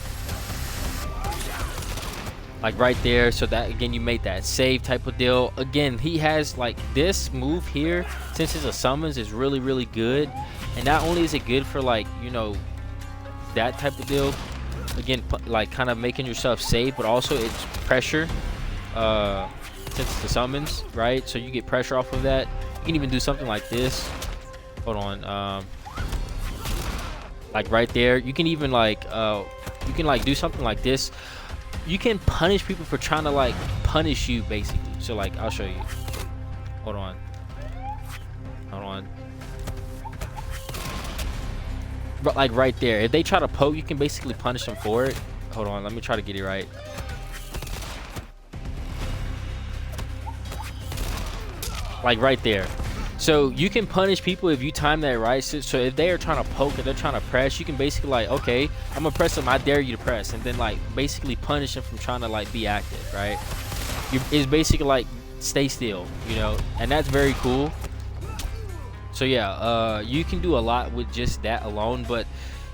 Like right there, so that again you made that save type of deal. Again, he has like this move here, since it's a summons, is really really good, and not only is it good for like, you know, that type of deal, again like kind of making yourself safe, but also it's pressure since it's the summons, right? So you get pressure off of that. You can even do something like this. Hold on, like right there, you can even like you can like do something like this. You can punish people for trying to like punish you basically. So like I'll show you. Hold on, but like right there, if they try to poke, you can basically punish them for it. Hold on, let me try to get it right. Like right there, so you can punish people if you time that right. So if they are trying to poke, if they're trying to press, you can basically like, okay, I'm gonna press them, I dare you to press, and then like basically punish them from trying to like be active, right? It's basically like stay still, you know, and that's very cool. So yeah, you can do a lot with just that alone, but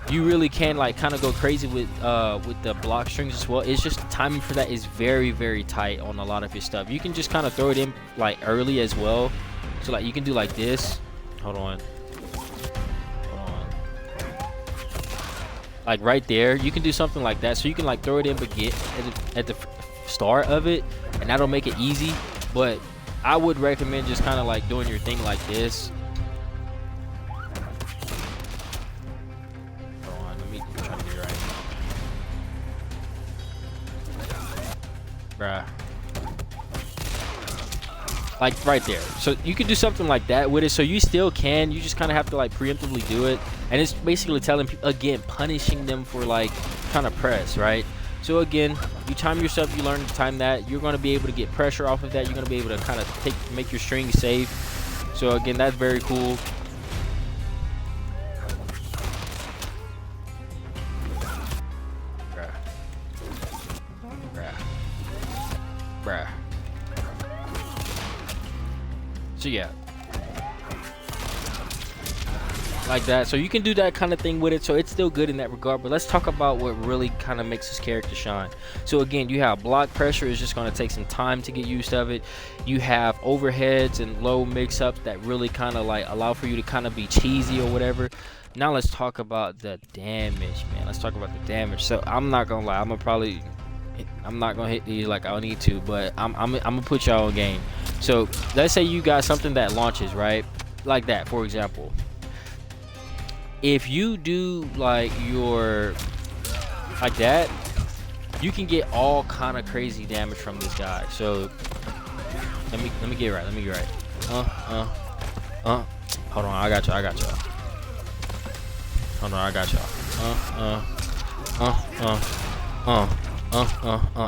you really can like kind of go crazy with the block strings as well. It's just timing for that is very very tight on a lot of your stuff. You can just kind of throw it in like early as well. So like you can do like this. Hold on. Like right there, you can do something like that. So you can like throw it in at the start of it, and that'll make it easy. But I would recommend just kind of like doing your thing like this. Bruh. Like right there, so you can do something like that with it. So you still can, you just kind of have to like preemptively do it, and it's basically telling people, again, punishing them for like trying to press, right? So again, you time yourself, you learn to time that, you're going to be able to get pressure off of that. You're going to be able to kind of make your string safe. So again, that's very cool. Bruh. So yeah, like that. So you can do that kind of thing with it, so it's still good in that regard. But let's talk about what really kind of makes this character shine. So again, you have block pressure, is just going to take some time to get used of it. You have overheads and low mix-ups that really kind of like allow for you to kind of be cheesy or whatever. Now let's talk about the damage, man. Let's talk about the damage. So I'm not gonna lie, I'm not gonna hit these like I need to, but I'm gonna put y'all on game. So let's say you got something that launches, right? Like that, for example. If you do like your like that, you can get all kind of crazy damage from this guy. So let me get it right. Hold on, I got y'all. Hold on, I got y'all.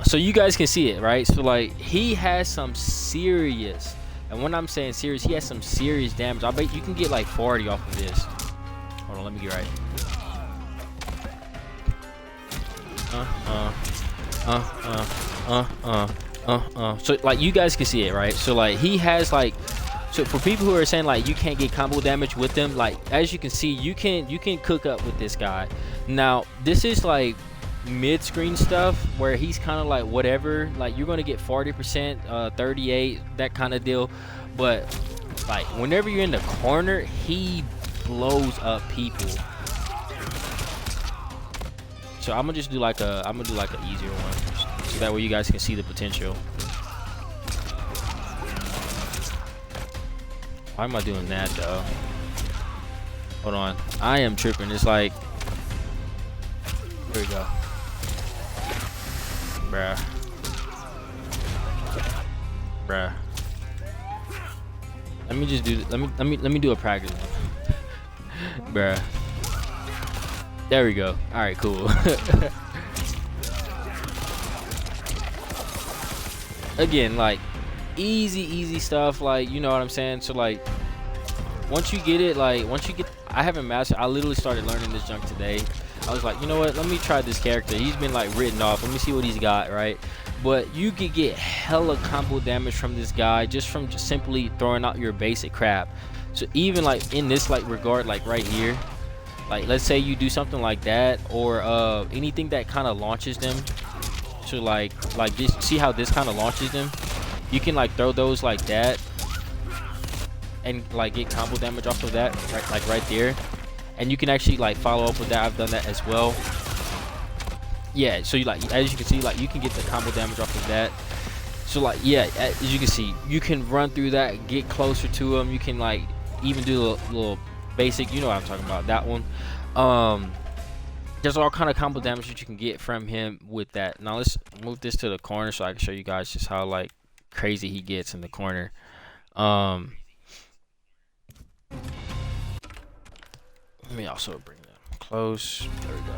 So you guys can see it, right? So like he has some serious, and when I'm saying serious, he has some serious damage. I bet you can get like 40 off of this. Hold on, let me get right. So like you guys can see it, right? So like he has like, so for people who are saying like you can't get combo damage with them, like as you can see, you can cook up with this guy. Now this is like mid-screen stuff where he's kind of like whatever, like you're gonna get 40%, 38, that kind of deal. But like whenever you're in the corner, he blows up people. So I'm gonna just do like a easier one, so that way you guys can see the potential. Why am I doing that though? Hold on, I am tripping. It's like, here we go, bruh. Let me just do. Let me do a practice one, bruh. There we go. All right, cool. again, like easy stuff, like, you know what I'm saying. So like once you get it, like once you get, I haven't mastered, I literally started learning this junk today. I was like, you know what, let me try this character. He's been like written off, let me see what he's got, right? But you could get hella combo damage from this guy just from just simply throwing out your basic crap. So even like in this like regard, like right here, like let's say you do something like that, or anything that kind of launches them. So like this, see how this kind of launches them? You can like throw those like that and like get combo damage off of that, right, like right there. And you can actually like follow up with that. I've done that as well. Yeah, so you like, as you can see, like you can get the combo damage off of that. So like, yeah, as you can see, you can run through that, get closer to them. You can like even do a little basic, you know what I'm talking about, that one. There's all kind of combo damage that you can get from him with that. Now let's move this to the corner so I can show you guys just how like crazy he gets in the corner. Let me also bring them close. There we go.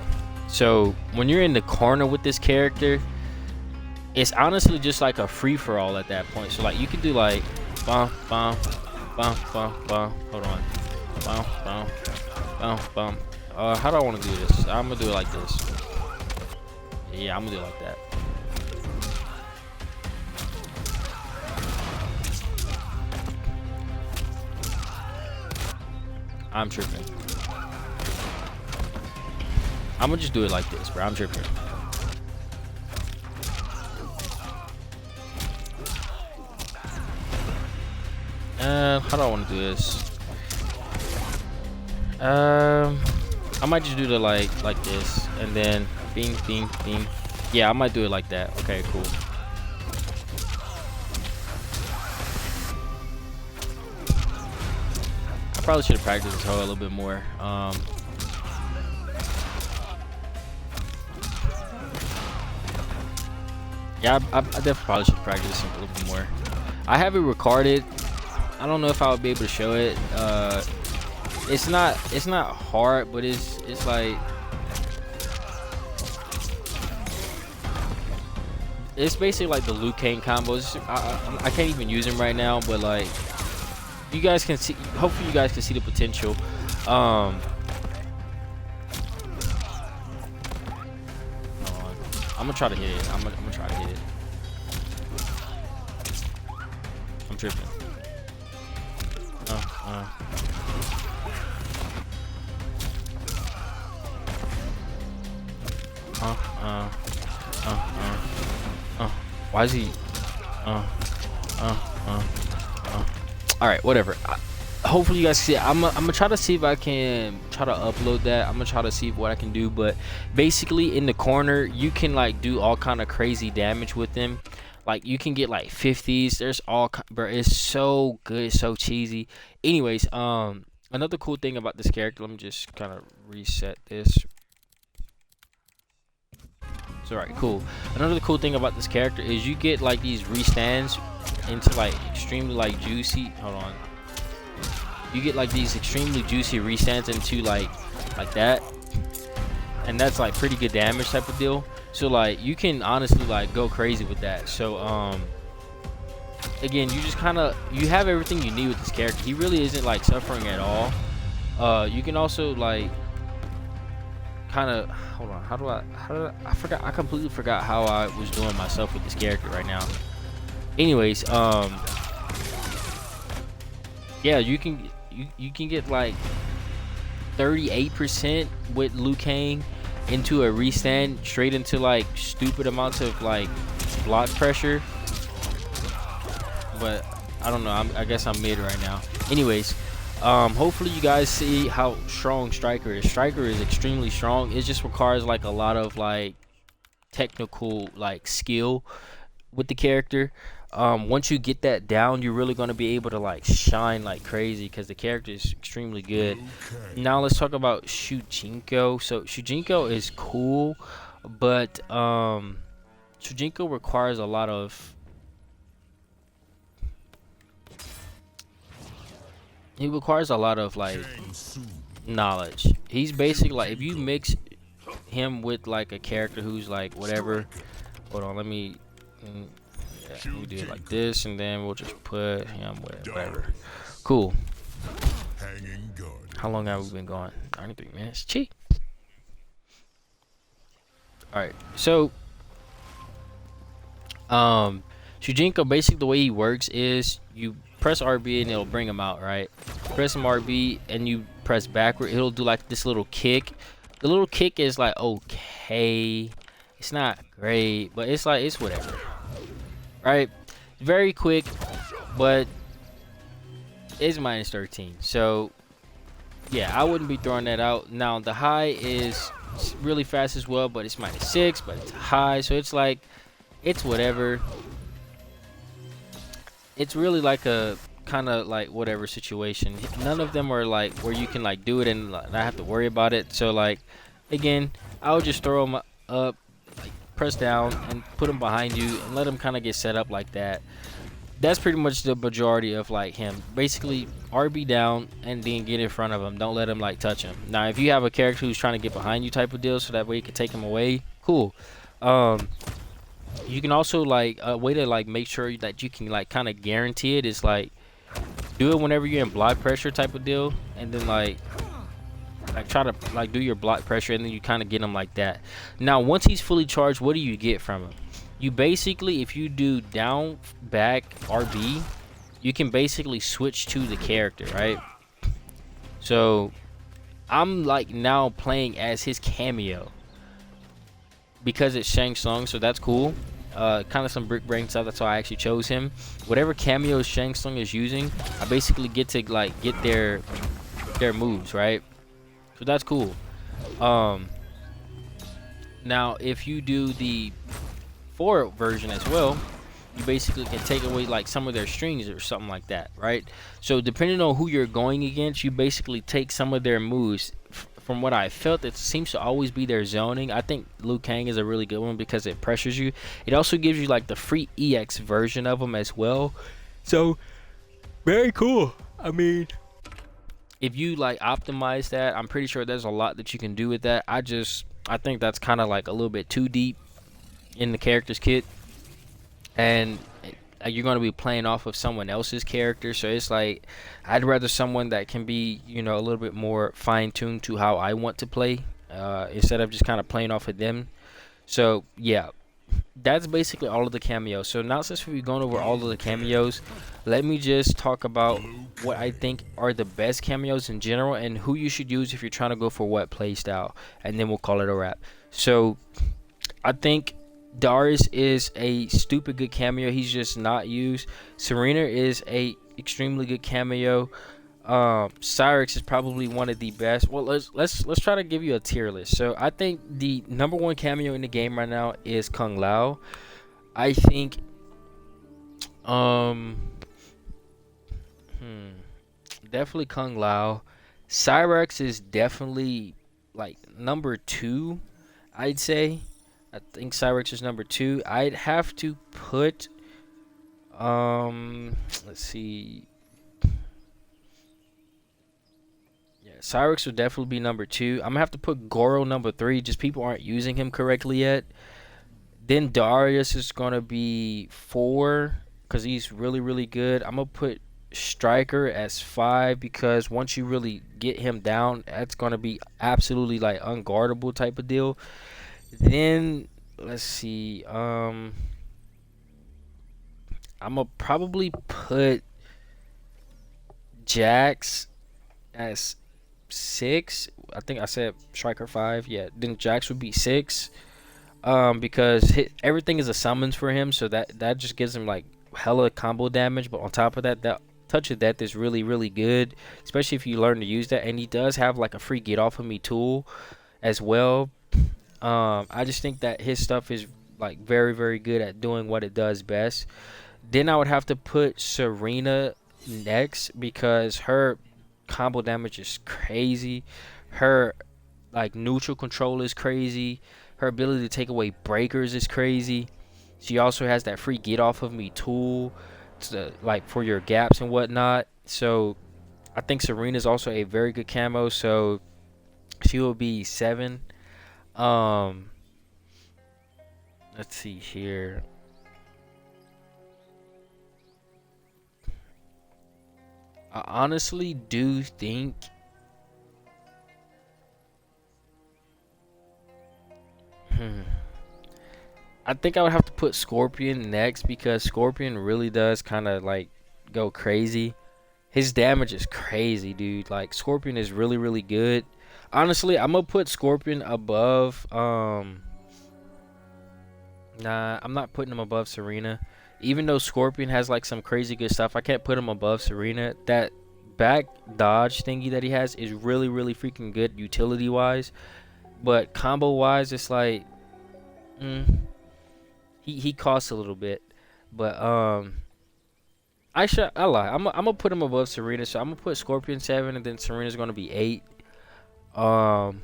So when you're in the corner with this character, it's honestly just like a free-for-all at that point. So like you can do like bum bum bum bum bum. Hold on. Bum bum bum bum. How do I want to do this? I'm gonna do it like this. Yeah, I'm gonna do it like that. I'm tripping. I'm gonna just do it like this, bro. I'm tripping. How do I want to do this? I might just do it like this, and then bing, bing, bing. Yeah, I might do it like that. Okay, cool. I probably should have practiced this hoe a little bit more. Yeah, I definitely probably should practice this a little bit more. I have it recorded. I don't know if I would be able to show it. It's not hard, but it's like it's basically like the Liu Kang combos. I can't even use them right now, but like you guys can see. Hopefully, you guys can see the potential. I'm gonna try to hit it. I'm gonna try to hit it. I'm tripping. Why is he? All right, whatever. Hopefully you guys see it. I'm gonna try to see if I can try to upload that. I'm gonna try to see what I can do. But basically, in the corner, you can like do all kind of crazy damage with them. Like you can get like 50s. There's all, bro. It's so good. It's so cheesy. Anyways, another cool thing about this character. Let me just kind of reset this. So, alright, cool. Another cool thing about this character is you get like these restands into like extremely like juicy. Hold on. You get like these extremely juicy restands into like that, and that's like pretty good damage type of deal. So like you can honestly like go crazy with that. So again, you just you have everything you need with this character. He really isn't like suffering at all. You can also like hold on, how do I completely forgot how I was doing myself with this character right now. Anyways, yeah, you can get like 38% with Liu Kang into a restand straight into like stupid amounts of like block pressure. But I don't know, I guess I'm mid right now. Anyways, hopefully you guys see how strong Striker is. Striker is extremely strong. It just requires like a lot of like technical like skill with the character. Once you get that down, you're really going to be able to like shine like crazy because the character is extremely good. Okay. Now let's talk about Shujinko. So Shujinko is cool, but Shujinko requires a lot of like knowledge. He's basically like, if you mix him with like a character who's like whatever. Hold on, let me. Yeah. Yeah, we do it like this, and then we'll just put him with whatever. Cool. How long have we been going? 93 minutes. Cheat. Alright, so Shujinko, basically the way he works is you press RB and it'll bring him out, right? Press him RB and you press backward, it'll do like this little kick. The little kick is like okay. It's not great, but it's like it's whatever. Right? Very quick, but it's minus 13. So yeah, I wouldn't be throwing that out. Now the high is really fast as well, but it's minus 6, but it's high, so it's like it's whatever. It's really like a kind of like whatever situation. None of them are like where you can like do it and like, not have to worry about it. So like again, I would just throw them up, like press down and put them behind you and let them kind of get set up like that. That's pretty much the majority of like him. Basically RB down and then get in front of him. Don't let him like touch him. Now if you have a character who's trying to get behind you type of deal so that way you can take him away, cool. You can also like a way to like make sure that you can like kind of guarantee it is like do it whenever you're in block pressure type of deal, and then like try to like do your block pressure and then you kind of get him like that. Now once he's fully charged, what do you get from him? You basically, if you do down back RB, you can basically switch to the character, right? So I'm like now playing as his Cameo because it's Shang Tsung, so that's cool. Kind of some brick brain stuff. That's why I actually chose him. Whatever Cameo Shang Tsung is using, I basically get to like get their moves, right? So that's cool. Now if you do the 4 version as well, you basically can take away like some of their strings or something like that, right? So depending on who you're going against, you basically take some of their moves. From what I felt, it seems to always be their zoning. I think Liu Kang is a really good one because it pressures you. It also gives you like the free EX version of them as well. So very cool. I mean, if you like optimize that, I'm pretty sure there's a lot that you can do with that. I think that's kind of like a little bit too deep in the character's kit, and you're going to be playing off of someone else's character, so it's like I'd rather someone that can be, you know, a little bit more fine-tuned to how I want to play, instead of just kind of playing off of them. So yeah, that's basically all of the cameos. So now since we've gone over all of the cameos, let me just talk about what I think are the best cameos in general and who you should use if you're trying to go for what play style, and then we'll call it a wrap. So I think Darrius is a stupid good cameo. He's just not used. Sareena is a extremely good cameo. Cyrax is probably one of the best. Well, let's try to give you a tier list. So I think the #1 cameo in the game right now is Kung Lao. I think definitely Kung Lao. Cyrax is definitely like #2, I'd say. I think Cyrax is #2. I'd have to put let's see. Yeah, Cyrax would definitely be #2. I'm gonna have to put Goro #3. Just people aren't using him correctly yet. Then Darrius is gonna be 4 because he's really good. I'm gonna put Striker as 5 because once you really get him down, that's gonna be absolutely like unguardable type of deal. Then let's see, I'm gonna probably put Jax as 6. I think I said Striker 5. Yeah, then Jax would be 6. Because everything is a summons for him, so that just gives him like hella combo damage. But on top of that, that touch of death is really good, especially if you learn to use that. And he does have like a free get off of me tool as well. I just think that his stuff is like very good at doing what it does best. Then I would have to put Sareena next because her combo damage is crazy. Her like neutral control is crazy. Her ability to take away breakers is crazy. She also has that free get off of me tool to like for your gaps and whatnot. So I think Sareena is also a very good camo. So she will be 7. Let's see here. I honestly do think hmm, I think I would have to put Scorpion next because Scorpion really does kind of like go crazy. His damage is crazy, dude. Like Scorpion is really really good. Honestly, I'm gonna put Scorpion above nah, I'm not putting him above Sareena. Even though Scorpion has like some crazy good stuff, I can't put him above Sareena. That back dodge thingy that he has is really really freaking good utility wise, but combo wise it's like mm, he costs a little bit. But I lie. I'm gonna put him above Sareena. So I'm gonna put Scorpion 7 and then Sereena's gonna be 8. Um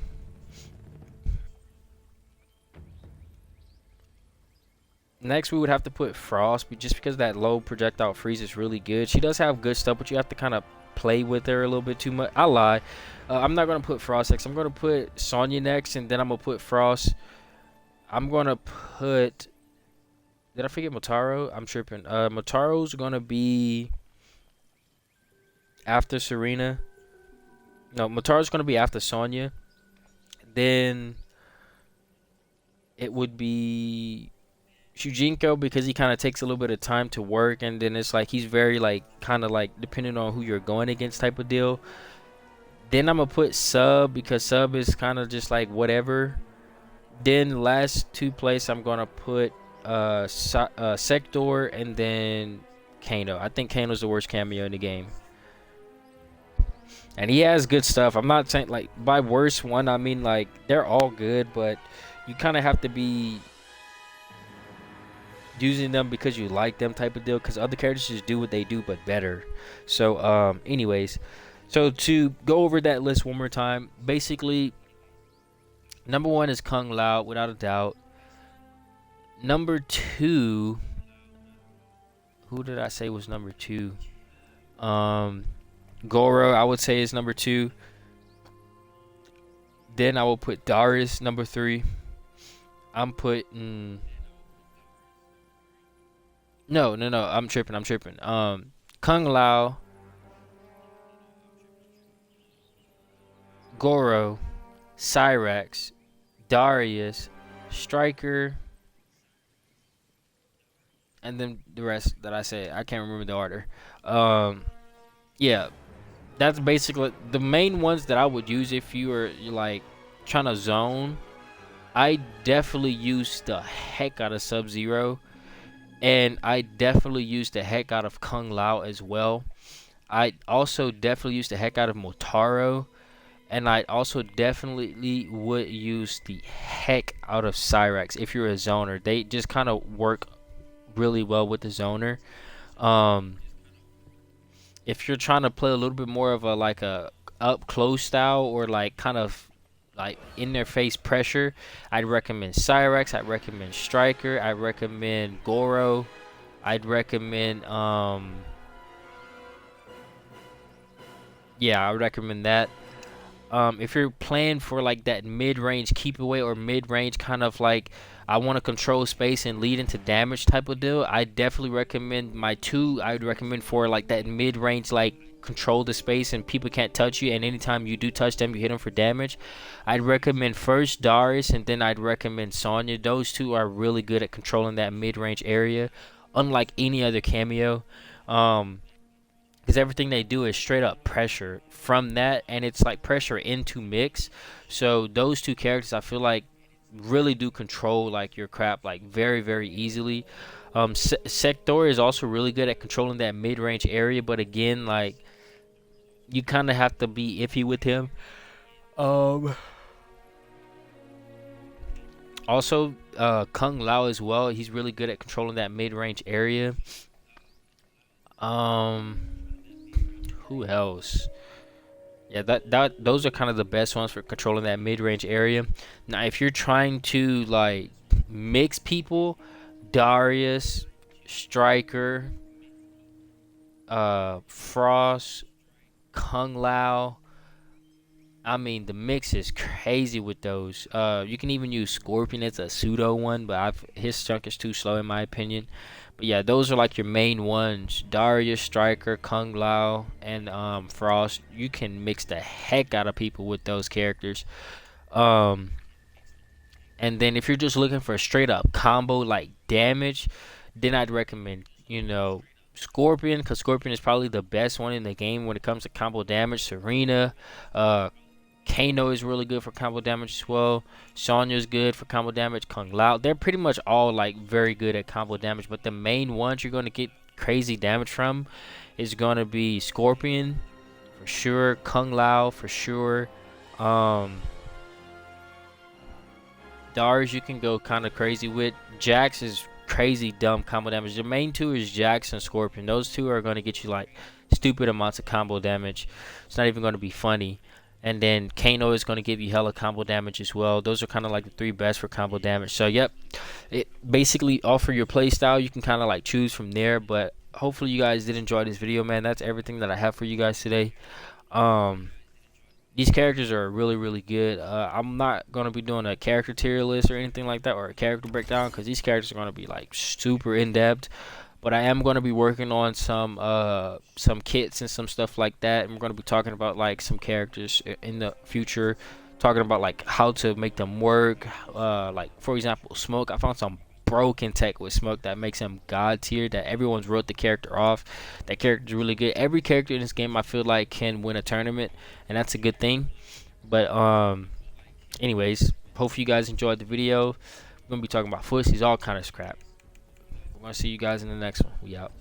Next, we would have to put Frost, just because that low projectile freeze is really good. She does have good stuff, but you have to kind of play with her a little bit too much. I lie. I'm not going to put Frost next. I'm going to put Sonya next, and then I'm going to put Frost. I'm going to put... Did I forget Motaro? I'm tripping. Motaro's going to be after Sareena. No, Motaro's going to be after Sonya. Then it would be... Shujinko, because he kind of takes a little bit of time to work, and then it's like he's very like kind of like depending on who you're going against type of deal. Then I'm gonna put Sub because Sub is kind of just like whatever. Then last two place I'm gonna put Sektor and then Kano. I think Kano's the worst cameo in the game, and he has good stuff. I'm not saying like by worst one, I mean like they're all good, but you kind of have to be using them because you like them type of deal, because other characters just do what they do but better. So anyways, so to go over that list one more time, basically number 1 is Kung Lao without a doubt. Number 2, who did I say was number 2? Goro I would say is number 2. Then I will put Darrius number 3. I'm putting No, I'm tripping. Kung Lao, Goro, Cyrax, Darrius, Striker, and then the rest that I say. I can't remember the order. Yeah, that's basically the main ones that I would use if you were like trying to zone. I definitely use the heck out of Sub-Zero. And I definitely used the heck out of Kung Lao as well. I also definitely used the heck out of Motaro. And I also definitely would use the heck out of Cyrax if you're a zoner. They just kind of work really well with the zoner. If you're trying to play a little bit more of a like a up close style or like kind of like in their face pressure, I'd recommend Cyrax, I'd recommend Striker, I'd recommend Goro, I'd recommend yeah, I would recommend that. If you're playing for like that mid-range keep away or mid-range kind of like I want to control space and lead into damage type of deal, I definitely recommend my 2. I would recommend for like that mid-range like control the space and people can't touch you, and anytime you do touch them you hit them for damage. I'd recommend first Darrius and then I'd recommend Sonya. Those 2 are really good at controlling that mid-range area, unlike any other cameo. Because everything they do is straight up pressure from that, and it's like pressure into mix. So those 2 characters I feel like really do control like your crap like very very easily. Sektor is also really good at controlling that mid-range area, but again like you kind of have to be iffy with him. Also Kung Lao as well, he's really good at controlling that mid-range area. Who else? Yeah, that those are kind of the best ones for controlling that mid-range area. Now, if you're trying to like mix people, Darrius, Striker, Frost, Kung Lao, I mean, the mix is crazy with those. You can even use Scorpion as a pseudo one, but his chunk is too slow in my opinion. But yeah, those are like your main ones. Darrius, Striker, Kung Lao, and Frost. You can mix the heck out of people with those characters. Um, and then if you're just looking for a straight up combo like damage, then I'd recommend, Scorpion, because Scorpion is probably the best one in the game when it comes to combo damage. Sareena, uh, Kano is really good for combo damage as well. Sonya is good for combo damage. Kung Lao, they're pretty much all like very good at combo damage. But the main ones you're going to get crazy damage from is going to be Scorpion for sure, Kung Lao for sure. Um, Darrius you can go kind of crazy with. Jax is crazy dumb combo damage. The main two is Jax and Scorpion. Those two are going to get you like stupid amounts of combo damage. It's not even going to be funny. And then Kano is going to give you hella combo damage as well. Those are kind of like the three best for combo damage. So yep, it basically offer your play style. You can kind of like choose from there. But hopefully you guys did enjoy this video, man. That's everything that I have for you guys today. These characters are really, really good. I'm not going to be doing a character tier list or anything like that, or a character breakdown, because these characters are going to be like super in-depth. But I am going to be working on some kits and some stuff like that. And we're going to be talking about like some characters in the future, talking about like how to make them work. Like for example, Smoke. I found some broken tech with Smoke that makes him god tier, that everyone's wrote the character off. That character's really good. Every character in this game I feel like can win a tournament, and that's a good thing. But anyways, hopefully you guys enjoyed the video. We're gonna be talking about pussies, all kind of crap. We're gonna see you guys in the next one. We out.